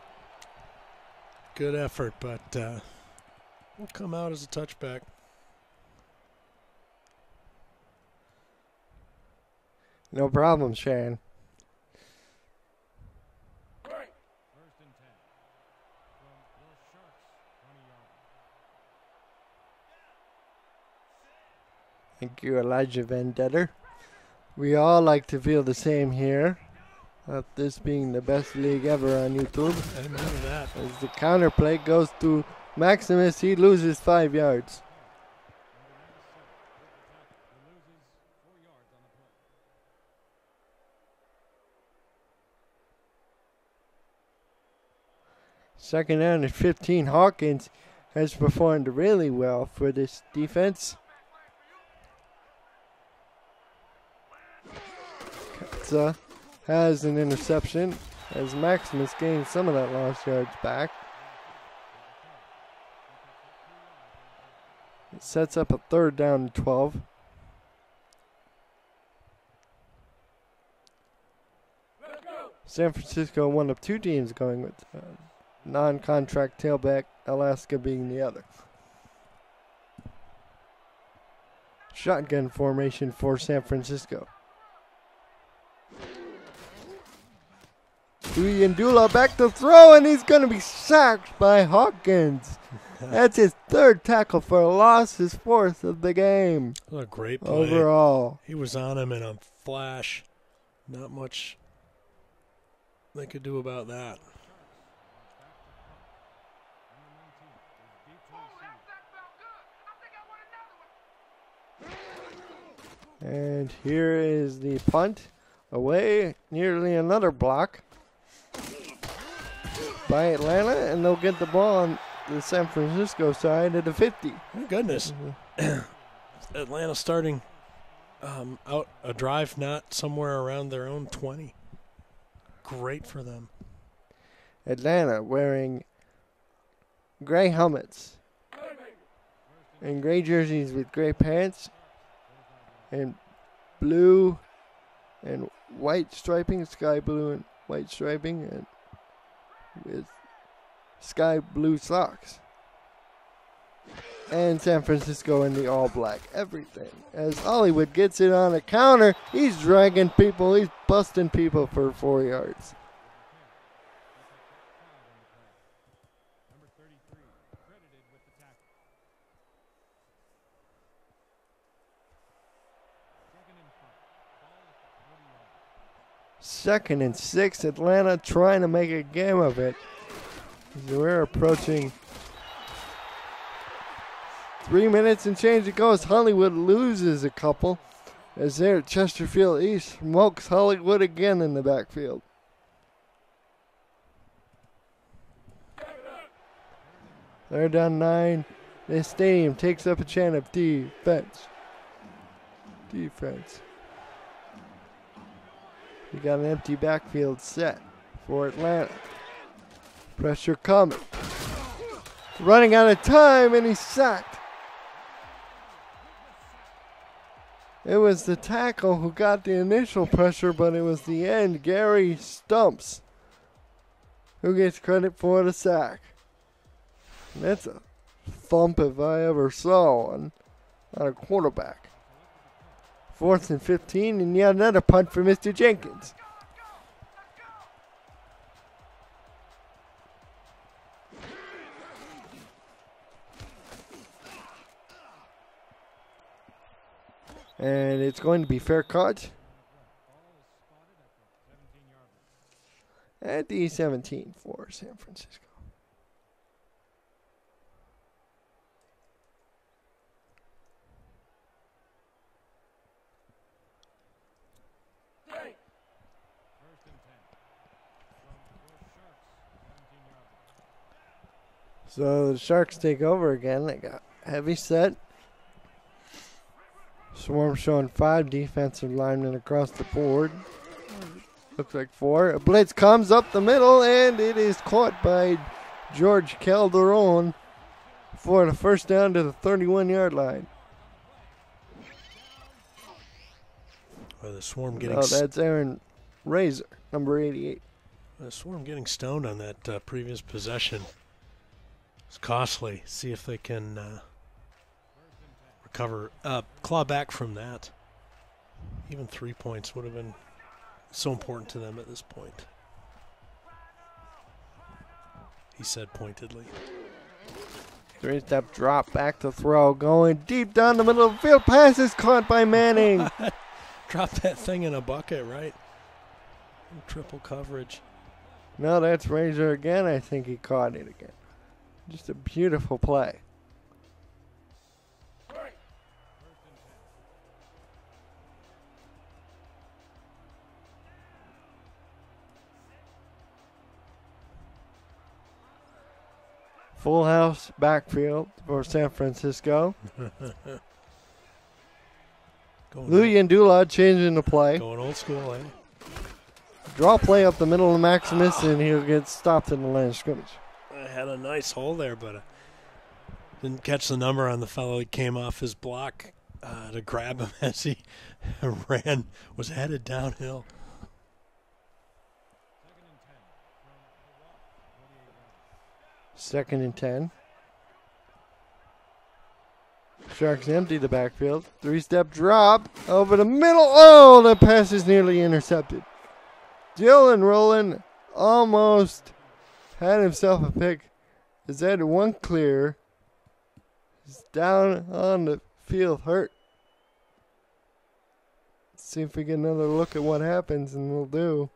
Good effort, but will come out as a touchback. No problem, Shan. First and 10. From your Sharks, 20-yard. Thank you, Elijah Vendetta. We all like to feel the same here. This being the best league ever on YouTube. Amen to that. As the counter play goes to Maximus, he loses 5 yards. He loses 4 yards on the play. Second down and 15. Hawkins has performed really well for this defense. Katza has an interception as Maximus gains some of that lost yards back. It sets up a 3rd down and 12. San Francisco, one of 2 teams going with non-contract tailback, Alaska being the other. Shotgun formation for San Francisco. Uyindula back to throw, and he's going to be sacked by Hawkins. That's his 3rd tackle for a loss, his 4th of the game. What a great play. Overall. He was on him in a flash. Not much they could do about that. And here is the punt. Away, nearly another block by Atlanta, and they'll get the ball the San Francisco side at the 50. Oh, goodness. Atlanta starting out a drive not somewhere around their own 20. Great for them. Atlanta wearing gray helmets and gray jerseys with gray pants and blue and white striping, sky blue and white striping, and with sky blue socks. And San Francisco in the all black, everything. As Hollywood gets it on a counter, he's dragging people, he's busting people for 4 yards. Number 33, credited with the tackle. Second and 6, Atlanta trying to make a game of it. As we're approaching 3 minutes and change it goes. Hollywood loses a couple as they're at Chesterfield East. Smokes Hollywood again in the backfield. They're down 9. The stadium takes up a chant of defense. Defense. We got an empty backfield set for Atlanta. Pressure coming. Running out of time, and he's sacked. It was the tackle who got the initial pressure, but it was the end, Gary Stumps, who gets credit for the sack. And that's a thump if I ever saw one on a quarterback. 4th and 15, and yet another punt for Mr. Jenkins. And it's going to be fair catch at the 17 for San Francisco. So the Sharks take over again. They got heavy set. Swarm showing 5 defensive linemen across the board. Looks like 4. A blitz comes up the middle, and it is caught by George Calderon for the first down to the 31-yard line. Well, the Swarm getting... Oh, that's Aaron Razor, number 88. The Swarm getting stoned on that previous possession. It's costly. See if they can recover, claw back from that. Even 3 points would have been so important to them at this point. He said pointedly. 3-step drop, back to throw, going deep down the middle of the field. Pass is caught by Manning. Drop that thing in a bucket, right? Triple coverage. No, that's Razor again. I think he caught it again. Just a beautiful play. Full house backfield for San Francisco. Louis and Dula changing the play. Going old school, eh? Draw play up the middle of Maximus, and he'll get stopped in the line of scrimmage. I had a nice hole there, but didn't catch the number on the fellow. He came off his block to grab him as he ran, was headed downhill. 2nd and 10. Sharks empty the backfield. 3-step drop over the middle. Oh, the pass is nearly intercepted. Dylan Rowland almost had himself a pick. Is that one clear? He's down on the field, hurt. Let's see if we get another look at what happens, and we'll do.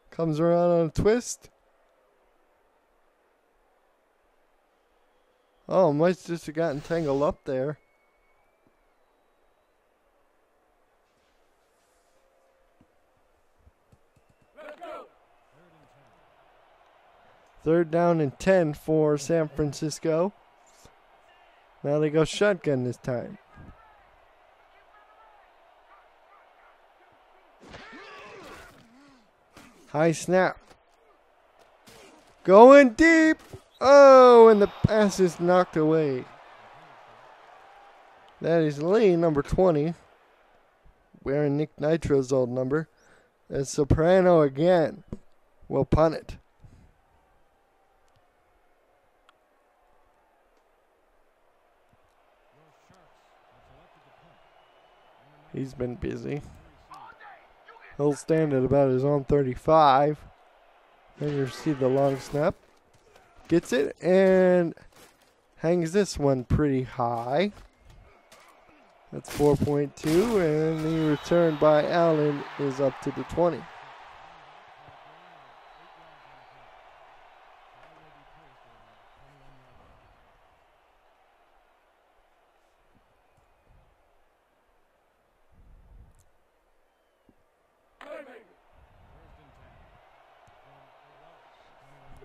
Comes around on a twist. Oh, might just have gotten tangled up there. Third down and 10 for San Francisco. Now they go shotgun this time. High snap. Going deep. Oh, and the pass is knocked away. That is Lee, number 20. Wearing Nick Nitro's old number. As Soprano again will punt it. He's been busy. He'll stand at about his own 35. Then you see the long snap. Gets it and hangs this one pretty high. That's 4.2, and the return by Allen is up to the 20.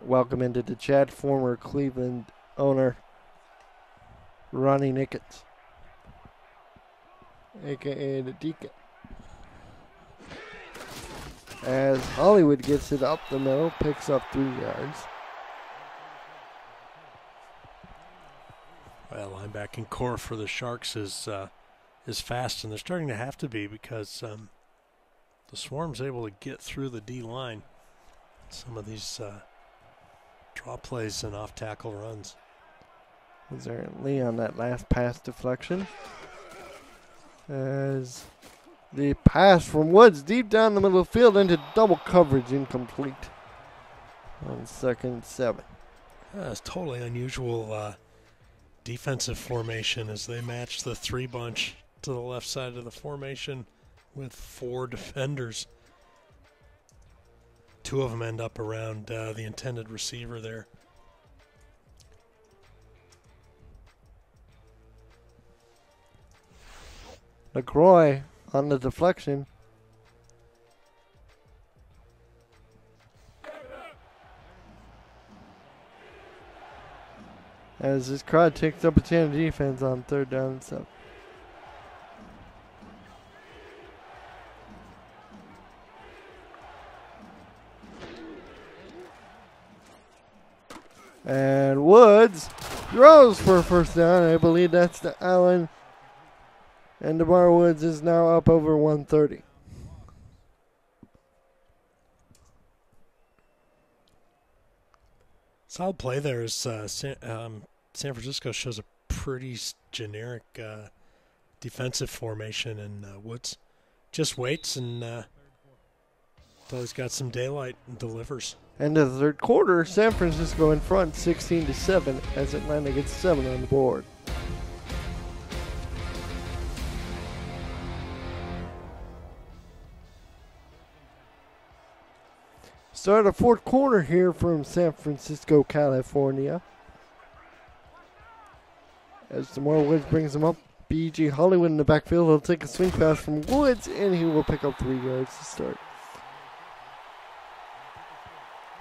Welcome into the chat, former Cleveland owner Ronnie Nicketts, a.k.a. the Deacon. As Hollywood gets it up the middle, picks up 3 yards. Well, linebacking core for the Sharks is fast, and they're starting to have to be because the Swarm's able to get through the D line. Some of these draw plays and off-tackle runs. Was there Lee on that last pass deflection? As the pass from Woods deep down the middle of the field into double coverage, incomplete on 2nd and 7. It's totally unusual defensive formation as they match the 3 bunch to the left side of the formation with 4 defenders. 2 of them end up around the intended receiver there. LaCroix on the deflection. As this crowd takes up a chance of defense on 3rd down and 7. And Woods throws for a 1st down. I believe that's to Allen. And DeMar Woods is now up over 130. Solid play there as San Francisco shows a pretty generic defensive formation, and Woods just waits and until he's got some daylight and delivers. End of the 3rd quarter, San Francisco in front 16-7 as Atlanta gets 7 on the board. Start of 4th quarter here from San Francisco, California. As DeMar Woods brings him up, B.G. Hollywood in the backfield. He'll take a swing pass from Woods, and he will pick up 3 yards to start.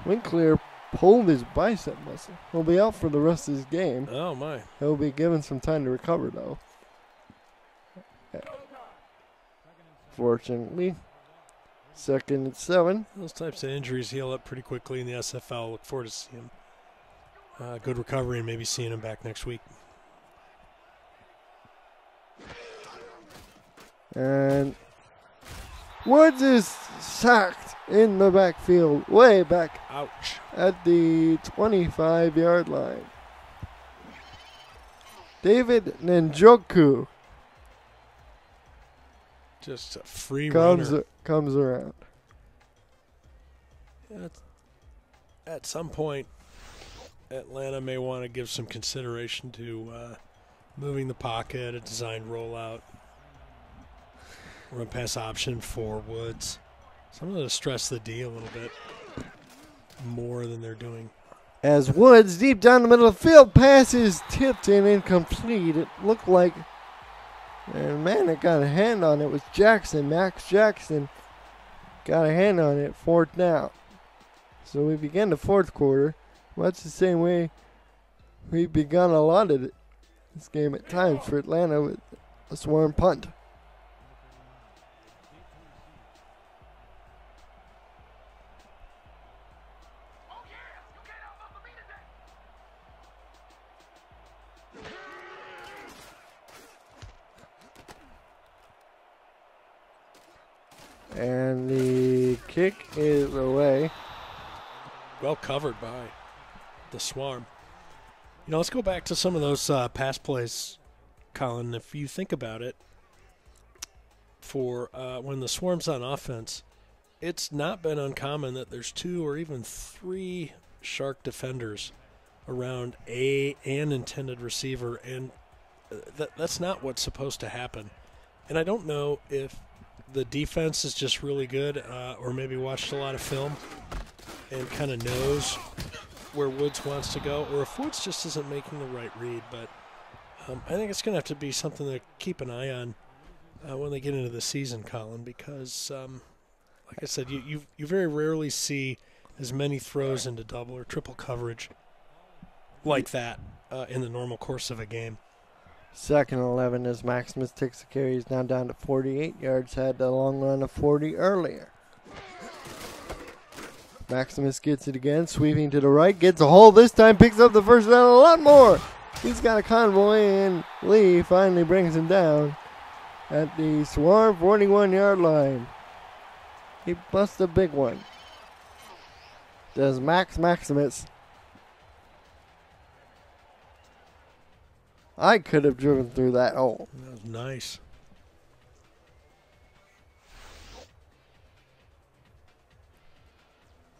Winkler pulled his bicep muscle. He'll be out for the rest of his game. Oh, my. He'll be given some time to recover, though. Fortunately, 2nd and 7. Those types of injuries heal up pretty quickly in the SFL. Look forward to seeing him. Good recovery and maybe seeing him back next week. And Woods is sacked in the backfield, way back. Ouch. At the 25-yard line. David Njoku just a free runner. Comes around. At some point, Atlanta may want to give some consideration to moving the pocket, a designed rollout, run pass option for Woods. Something to stress the D a little bit more than they're doing. As Woods, deep down the middle of the field, passes tipped and incomplete. It looked like, and man, it got a hand on it. It was Jackson, Max Jackson, got a hand on it, 4th down. So we begin the 4th quarter. much the same way we've begun a lot of this game at times for Atlanta with a Swarm punt. And the kick is away. Well covered by the Swarm. You know, let's go back to some of those pass plays, Colin. If you think about it, for when the Swarm's on offense, it's not been uncommon that there's 2 or even 3 Shark defenders around an intended receiver, and that's not what's supposed to happen. And I don't know if the defense is just really good or maybe watched a lot of film and kind of knows where Woods wants to go, or if Woods just isn't making the right read. But I think it's going to have to be something to keep an eye on when they get into the season, Colin, because, like I said, you very rarely see as many throws into double or triple coverage like that in the normal course of a game. 2nd and 11 as Maximus takes the carry. He's now down to 48 yards. Had a long run of 40 earlier. Maximus gets it again, sweeping to the right, gets a hole this time, picks up the first down a lot more. He's got a convoy, and Lee finally brings him down at the Swarm 41-yard line. He busts a big one. Does Maximus. I could have driven through that hole. That was nice.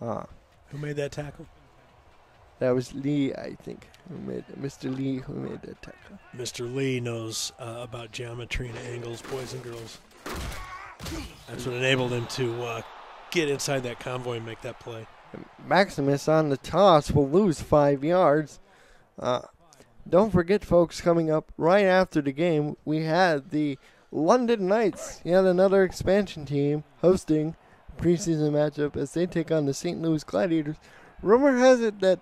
Who made that tackle? That was Lee, I think. Mr. Lee who made that tackle. Mr. Lee knows about geometry and angles, boys and girls. That's what enabled him to get inside that convoy and make that play. Maximus on the toss will lose 5 yards. Don't forget, folks, coming up right after the game, we had the London Knights, yet another expansion team, hosting a preseason matchup as they take on the St. Louis Gladiators. Rumor has it that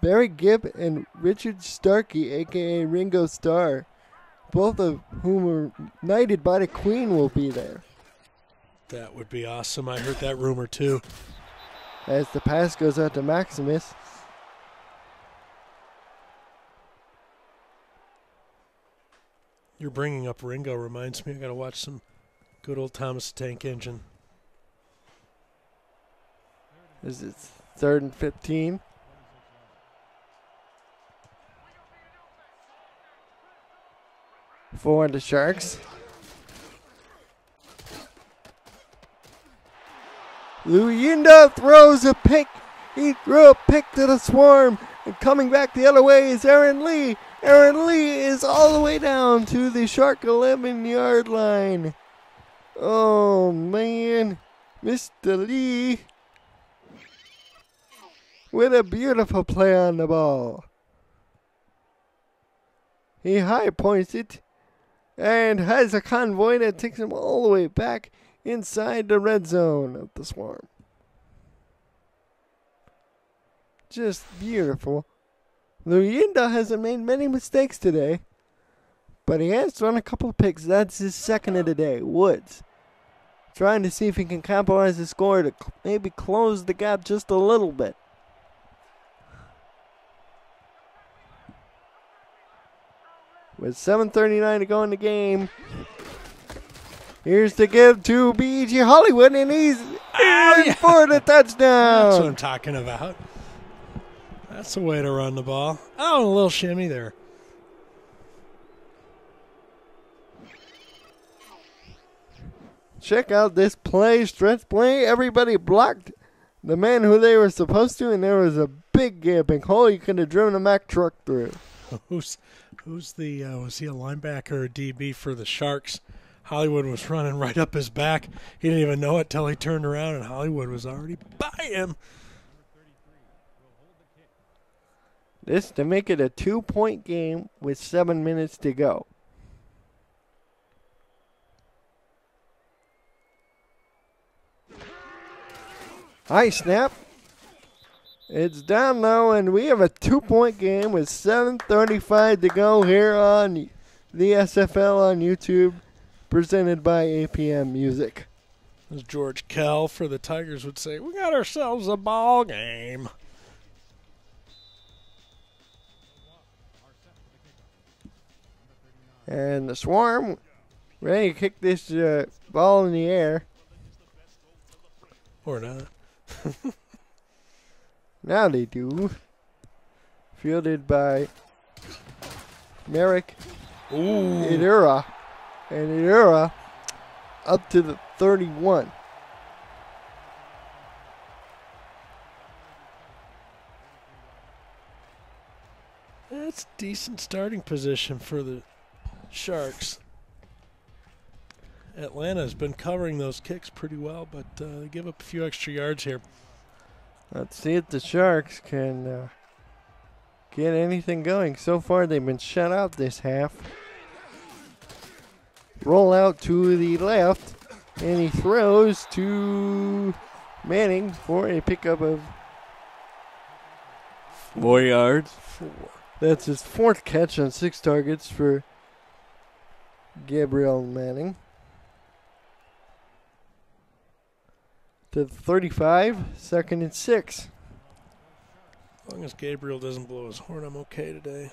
Barry Gibb and Richard Starkey, a.k.a. Ringo Starr, both of whom were knighted by the Queen, will be there. That would be awesome. I heard that rumor, too. As the pass goes out to Maximus. You're bringing up Ringo reminds me I got to watch some good old Thomas the Tank Engine. This is 3rd and 15. For the Sharks. Luyenda throws a pick. He threw a pick to the Swarm. And coming back the other way is Aaron Lee. Aaron Lee is all the way down to the Shark 11-yard line. Oh, man. Mr. Lee with a beautiful play on the ball. He high points it and has a convoy that takes him all the way back inside the red zone of the Swarm. Just beautiful. Luyenda hasn't made many mistakes today, but he has thrown a couple of picks. That's his 2nd of the day. Woods trying to see if he can capitalize the score to maybe close the gap just a little bit. With 7:39 to go in the game, here's the give to B.G. Hollywood, and he's in for the touchdown. That's what I'm talking about. That's the way to run the ball. Oh, a little shimmy there. Check out this play, stretch play. Everybody blocked the man who they were supposed to, and there was a big gaping hole you could have driven a Mack truck through. Who's the was he a linebacker or a DB for the Sharks? Hollywood was running right up his back. He didn't even know it till he turned around, and Hollywood was already by him. This to make it a 2-point game with 7 minutes to go. High snap. It's down low, and we have a 2-point game with 7:35 to go here on the SFL on YouTube, presented by APM Music. As George Kell for the Tigers would say, we got ourselves a ball game. And the Swarm ready to kick this ball in the air. Or not. Now they do. Fielded by Merrick Idura. And Idura up to the 31. That's decent starting position for the Sharks. Atlanta's been covering those kicks pretty well, but they give up a few extra yards here. Let's see if the Sharks can get anything going. So far, they've been shut out this half. Roll out to the left, and he throws to Manning for a pickup of 4 yards. That's his 4th catch on 6 targets for Gabriel Manning. To the 35, 2nd and 6. As long as Gabriel doesn't blow his horn, I'm okay today.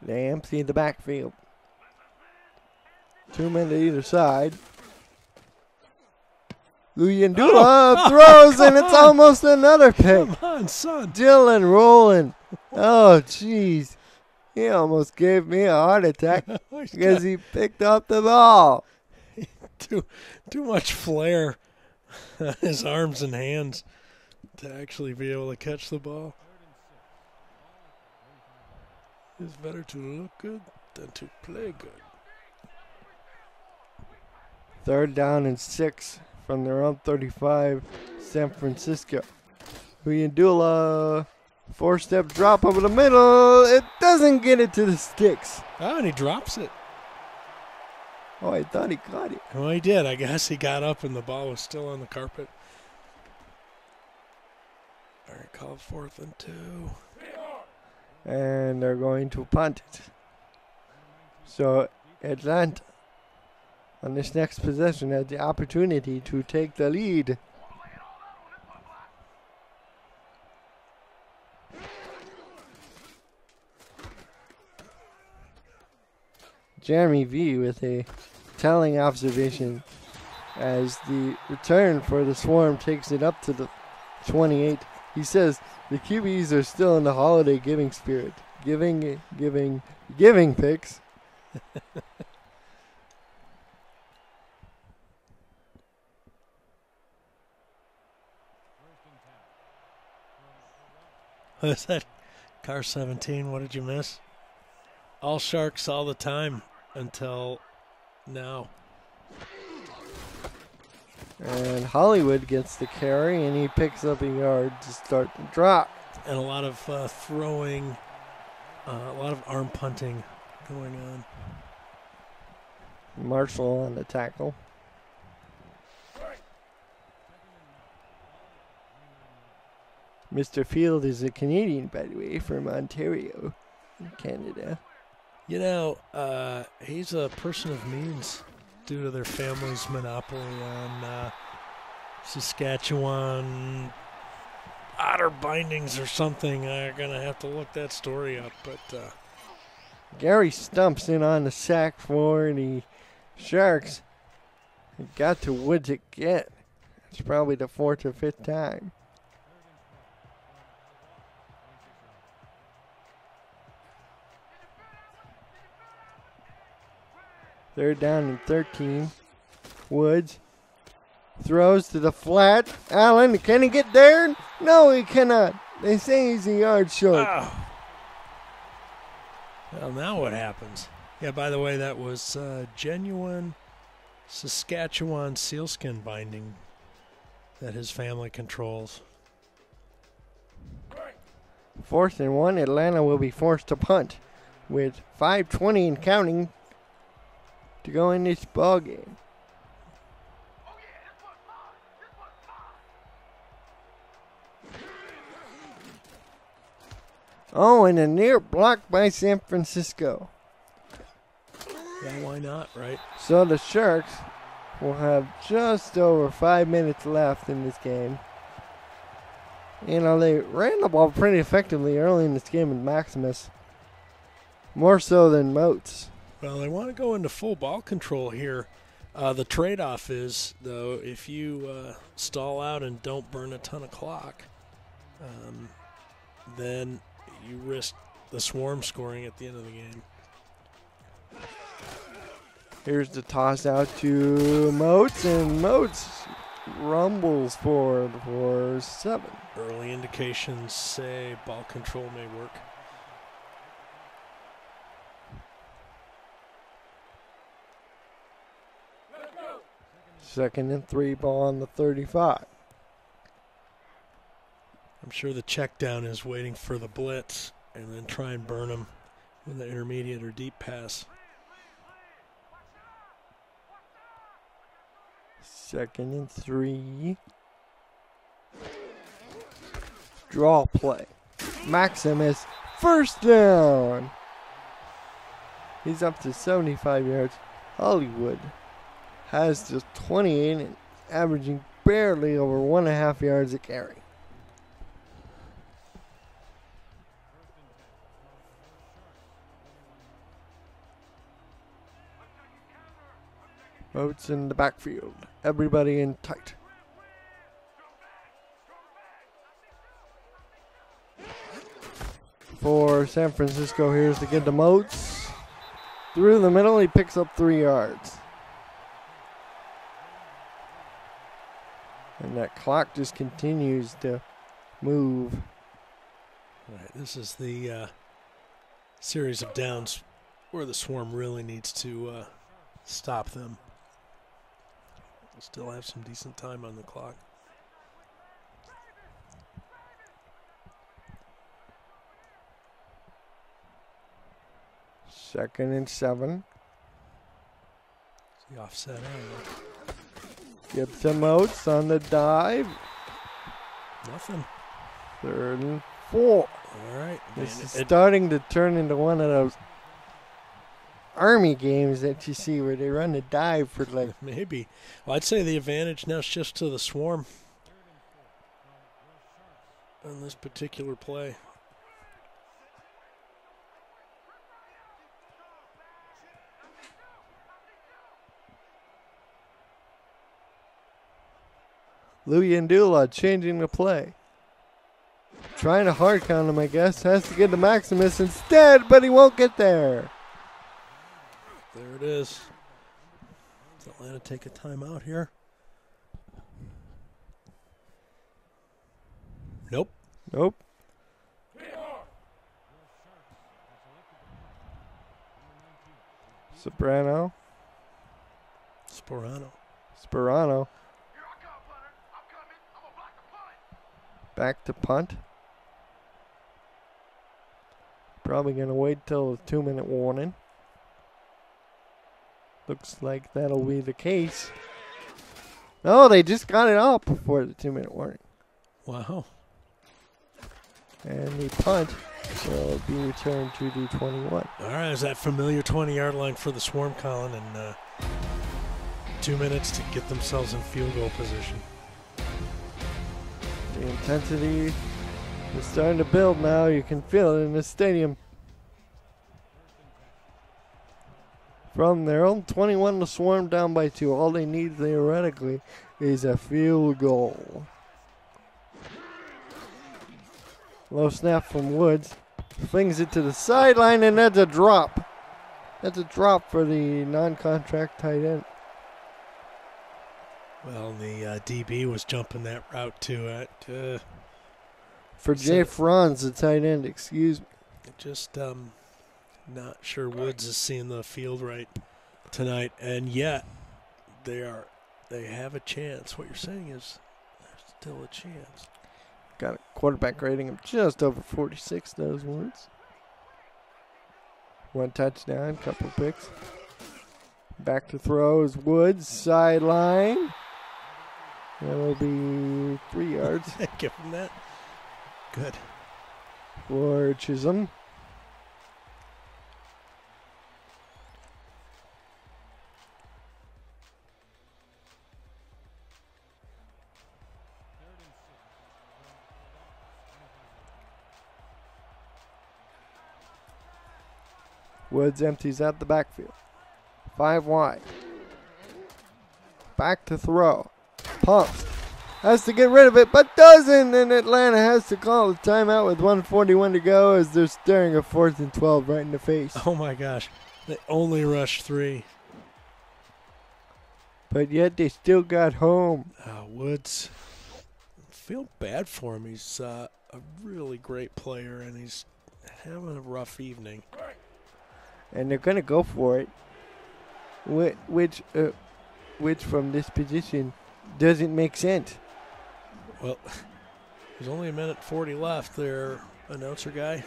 They empty the backfield. 2 men to either side. Luyendula throws, and it's almost another pick. Come on, son. Dylan rolling. Oh, jeez. He almost gave me a heart attack because he picked up the ball. Too much flair on his arms and hands to actually be able to catch the ball. It's better to look good than to play good. 3rd down and 6 from their own 35, San Francisco. Luyendula, 4-step drop over the middle. It doesn't get it to the sticks. Oh, and he drops it. Oh, I thought he caught it. Well, he did. I guess he got up and the ball was still on the carpet. All right, call 4th and 2. And they're going to punt it. So Atlanta, on this next possession, had the opportunity to take the lead. Jeremy V with a telling observation as the return for the Swarm takes it up to the 28. He says the QBs are still in the holiday giving spirit. Giving picks. What is that? Car 17, what did you miss? All Sharks all the time until now. And Hollywood gets the carry, and he picks up a yard to start the drop. And a lot of throwing, a lot of arm punting going on. Marshall on the tackle. Mr. Field is a Canadian, by the way, from Ontario, Canada. You know, he's a person of means due to their family's monopoly on Saskatchewan otter bindings or something. I'm going to have to look that story up. But Gary Stumps in on the sack for the Sharks. It got to Woods again. It's probably the 4th or 5th time. Third down and 13. Woods throws to the flat. Allen, can he get there? No, he cannot. They say he's a yard short. oh. Well, now what happens? Yeah, by the way, that was genuine Saskatchewan sealskin binding that his family controls. 4th and 1. Atlanta will be forced to punt with 5:20 and counting to go in this ball game. Oh, and a near block by San Francisco. Yeah, why not, right? So the Sharks will have just over 5 minutes left in this game. You know, they ran the ball pretty effectively early in this game with Maximus. More so than Moats. Well, they want to go into full ball control here. The trade-off is, though, if you stall out and don't burn a ton of clock, then you risk the Swarm scoring at the end of the game. Here's the toss out to Moats, and Moats rumbles forward for 7. Early indications say ball control may work. Second and 3, ball on the 35. I'm sure the check down is waiting for the blitz and then try and burn them with the intermediate or deep pass. Second and 3. Draw play. Maximus, first down. He's up to 75 yards. Hollywood has just 28 and averaging barely over 1.5 yards a carry. Moats in the backfield. Everybody in tight. For San Francisco, here's to get to Moats. Through the middle, he picks up 3 yards. And that clock just continues to move. All right, this is the series of downs where the Swarm really needs to stop them. We'll still have some decent time on the clock. Second and 7. The offset out. Gets to Moats on the dive. Nothing. Third and 4. All right. This is starting to turn into one of those Army games that you see where they run a dive for like... Maybe. Well, I'd say the advantage now shifts to the Swarm on this particular play. Luyendula changing the play. Trying to hard count him, I guess. Has to get to Maximus instead, but he won't get there. There it is. Does Atlanta take a timeout here? Nope. Nope. Soprano. Sperano. Back to punt. Probably going to wait till the 2-minute warning. Looks like that'll be the case. No, they just got it out before the 2-minute warning. Wow. And the punt will be returned to the 21. All right, is that familiar 20-yard line for the Swarm, Colin, and 2 minutes to get themselves in field goal position. The intensity is starting to build now. You can feel it in the stadium. From their own 21 to Swarm down by 2. All they need theoretically is a field goal. Low snap from Woods. Flings it to the sideline, and that's a drop. That's a drop for the non-contract tight end. Well, the DB was jumping that route too. For Jay Franz, the tight end, excuse me. Just not sure Woods is seeing the field right tonight, and yet they have a chance. What you're saying is there's still a chance. Got a quarterback rating of just over 46, those words. 1 touchdown, couple picks. Back to throw is Woods, sideline. That'll be 3 yards. Give him that. Good. for Chisolm. Woods empties out the backfield. 5 wide. Back to throw. Pumps. Has to get rid of it, but doesn't. And Atlanta has to call a timeout with 1:41 to go as they're staring a 4th and 12 right in the face. Oh, my gosh. They only rushed 3. But yet they still got home. Woods, I feel bad for him. He's a really great player, and he's having a rough evening. And they're going to go for it, which from this position doesn't make sense. Well, there's only 1:40 left there, announcer guy.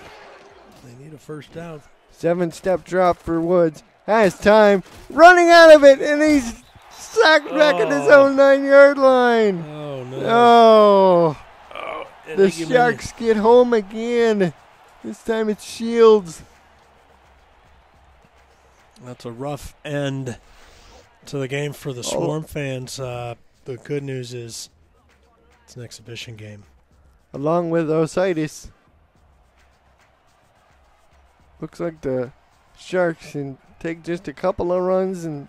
They need a first down. 7-step drop for Woods. Has time. Running out of it, and he's sacked back at his own 9-yard line. Oh, no. Oh. The Sharks get home again. This time it's Shields. That's a rough end to the game for the Swarm fans. The good news is it's an exhibition game. Along with Ositis. Looks like the Sharks can take just a couple of runs and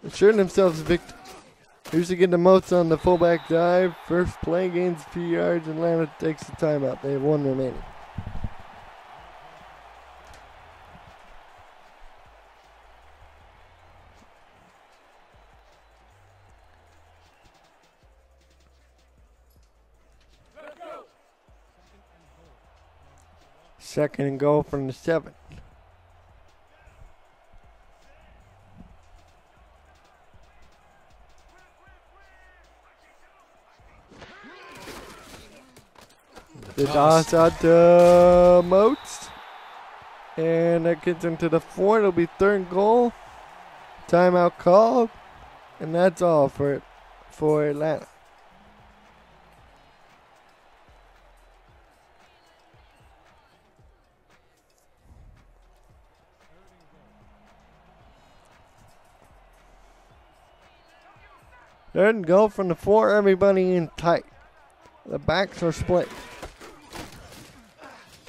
ensure themselves a victory. Here's again the Moats on the fullback dive. First play gains a few yards. Atlanta takes the timeout. They have 1 remaining. Second and goal from the 7. The toss out to Moats. And that gets into the 4. It'll be 3rd and goal. Timeout called. And that's all for Atlanta. Third and goal from the 4, everybody in tight. The backs are split.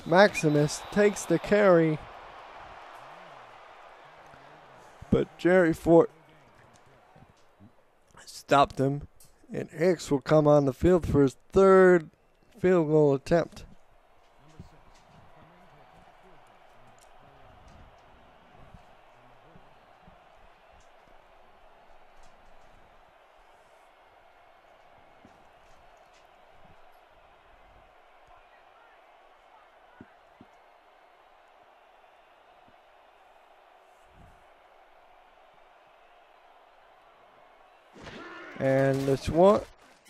Maximus takes the carry, but Jerry Fort stopped him, and Hicks will come on the field for his 3rd field goal attempt.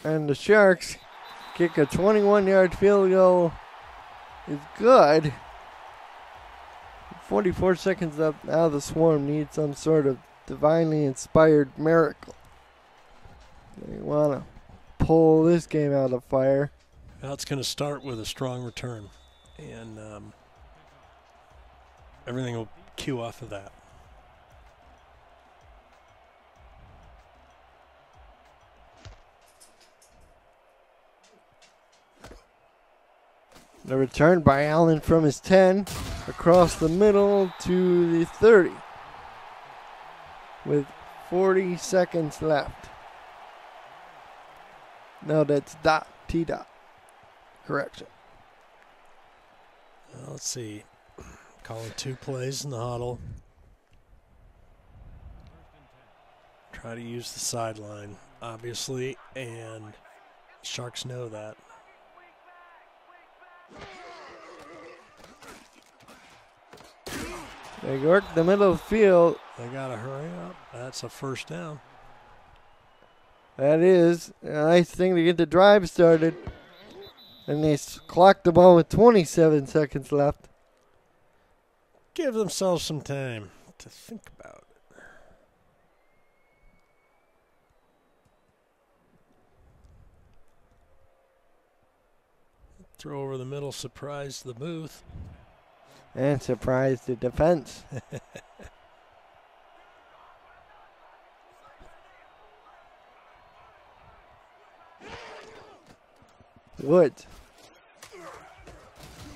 And the Sharks kick a 21-yard field goal is good. 44 seconds left. Now the Swarm needs some sort of divinely inspired miracle. They want to pull this game out of fire. Well, it's going to start with a strong return, and everything will cue off of that. The return by Allen from his 10 across the middle to the 30 with 40 seconds left. No, that's T-dot. Correction. Let's see. Calling 2 plays in the huddle. Try to use the sideline, obviously, and Sharks know that. They work the middle of the field. They got to hurry up. That's a first down. That is a nice thing to get the drive started. And they clocked the ball with 27 seconds left. Give themselves some time to think about it. throw over the middle surprised the booth. And surprised the defense. Woods.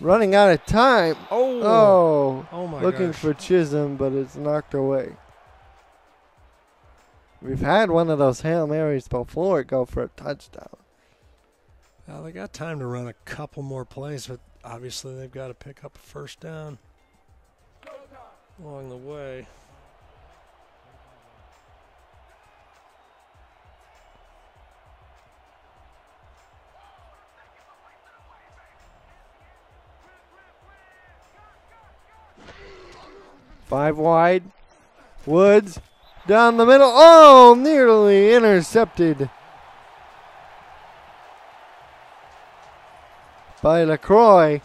Running out of time. Oh my Looking gosh. for Chisolm, but it's knocked away. We've had one of those Hail Marys before go for a touchdown. Well, they got time to run a couple more plays, but obviously they've got to pick up a first down along the way. Five wide. Woods down the middle. Oh, nearly intercepted by LaCroix,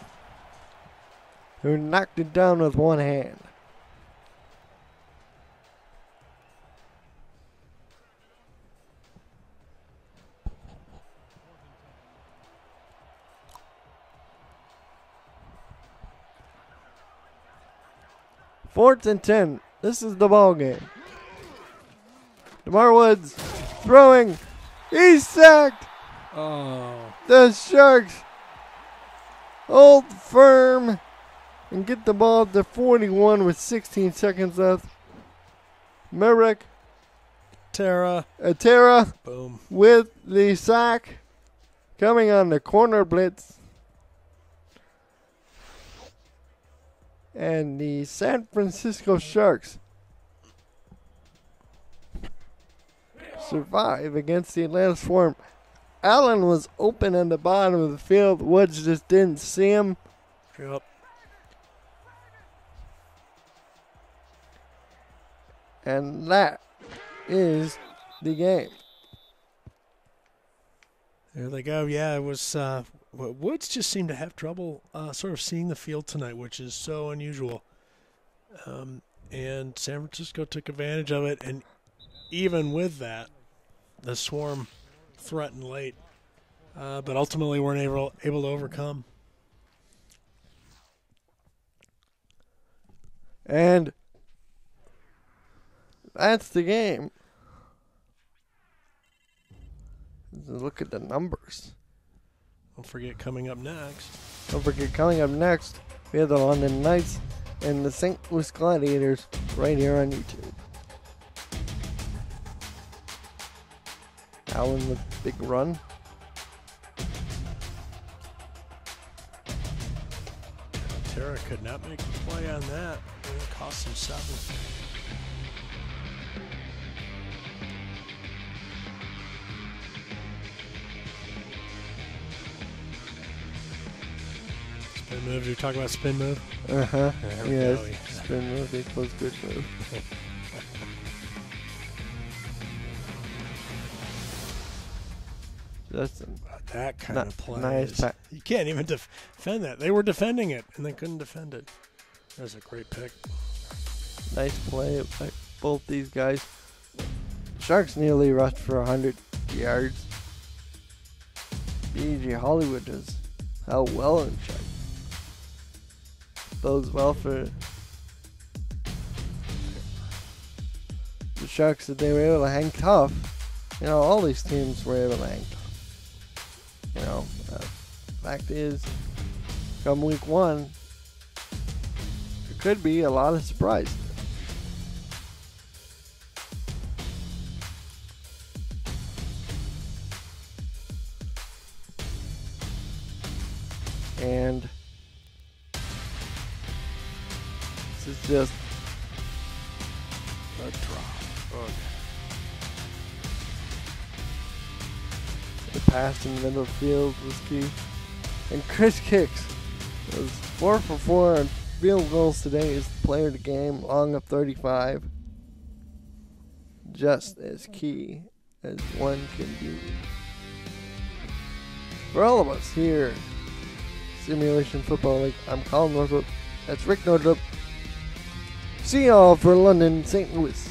who knocked it down with one hand. Fourth and 10. This is the ball game. DeMar Woods throwing. He's sacked. Oh. The Sharks hold firm and get the ball to 41 with 16 seconds left. Merrick Atera Boom. with the sack, coming on the corner blitz. And the San Francisco Sharks survive against the Atlanta Swarm. Allen was open at the bottom of the field. Woods just didn't see him. Yep. And that is the game. There they go. Yeah, it was. Woods just seemed to have trouble sort of seeing the field tonight, which is so unusual. And San Francisco took advantage of it, and even with that, the Swarm threatened late, but ultimately weren't able to overcome. And that's the game. Look at the numbers. Don't forget coming up next. We have the London Knights and the St. Louis Gladiators right here on YouTube. Allen with big run. Tara could not make a play on that. It cost him 7. Spin move. You're talking about spin move? Uh-huh. Yes. Go. Spin move equals good move. That's That kind of play. nice. You can't even defend that. They were defending it, and they couldn't defend it. That was a great pick. Nice play by both these guys. Sharks nearly rushed for 100 yards. B.G. Hollywood does how well in check. Bodes well for the Sharks that they were able to hang tough. You know, all these teams were able to hang tough. You know, fact is, come week 1, there could be a lot of surprises. And this is just A drop. Okay. the pass in the middle of the field was key. And Chris Kicks was 4 for 4 on field goals today. Is the player of the game, long of 35. Just as key as one can be. For all of us here, Simulation Football League, I'm Colin Northrop. That's Rick Northrop. See y'all for London, St. Louis.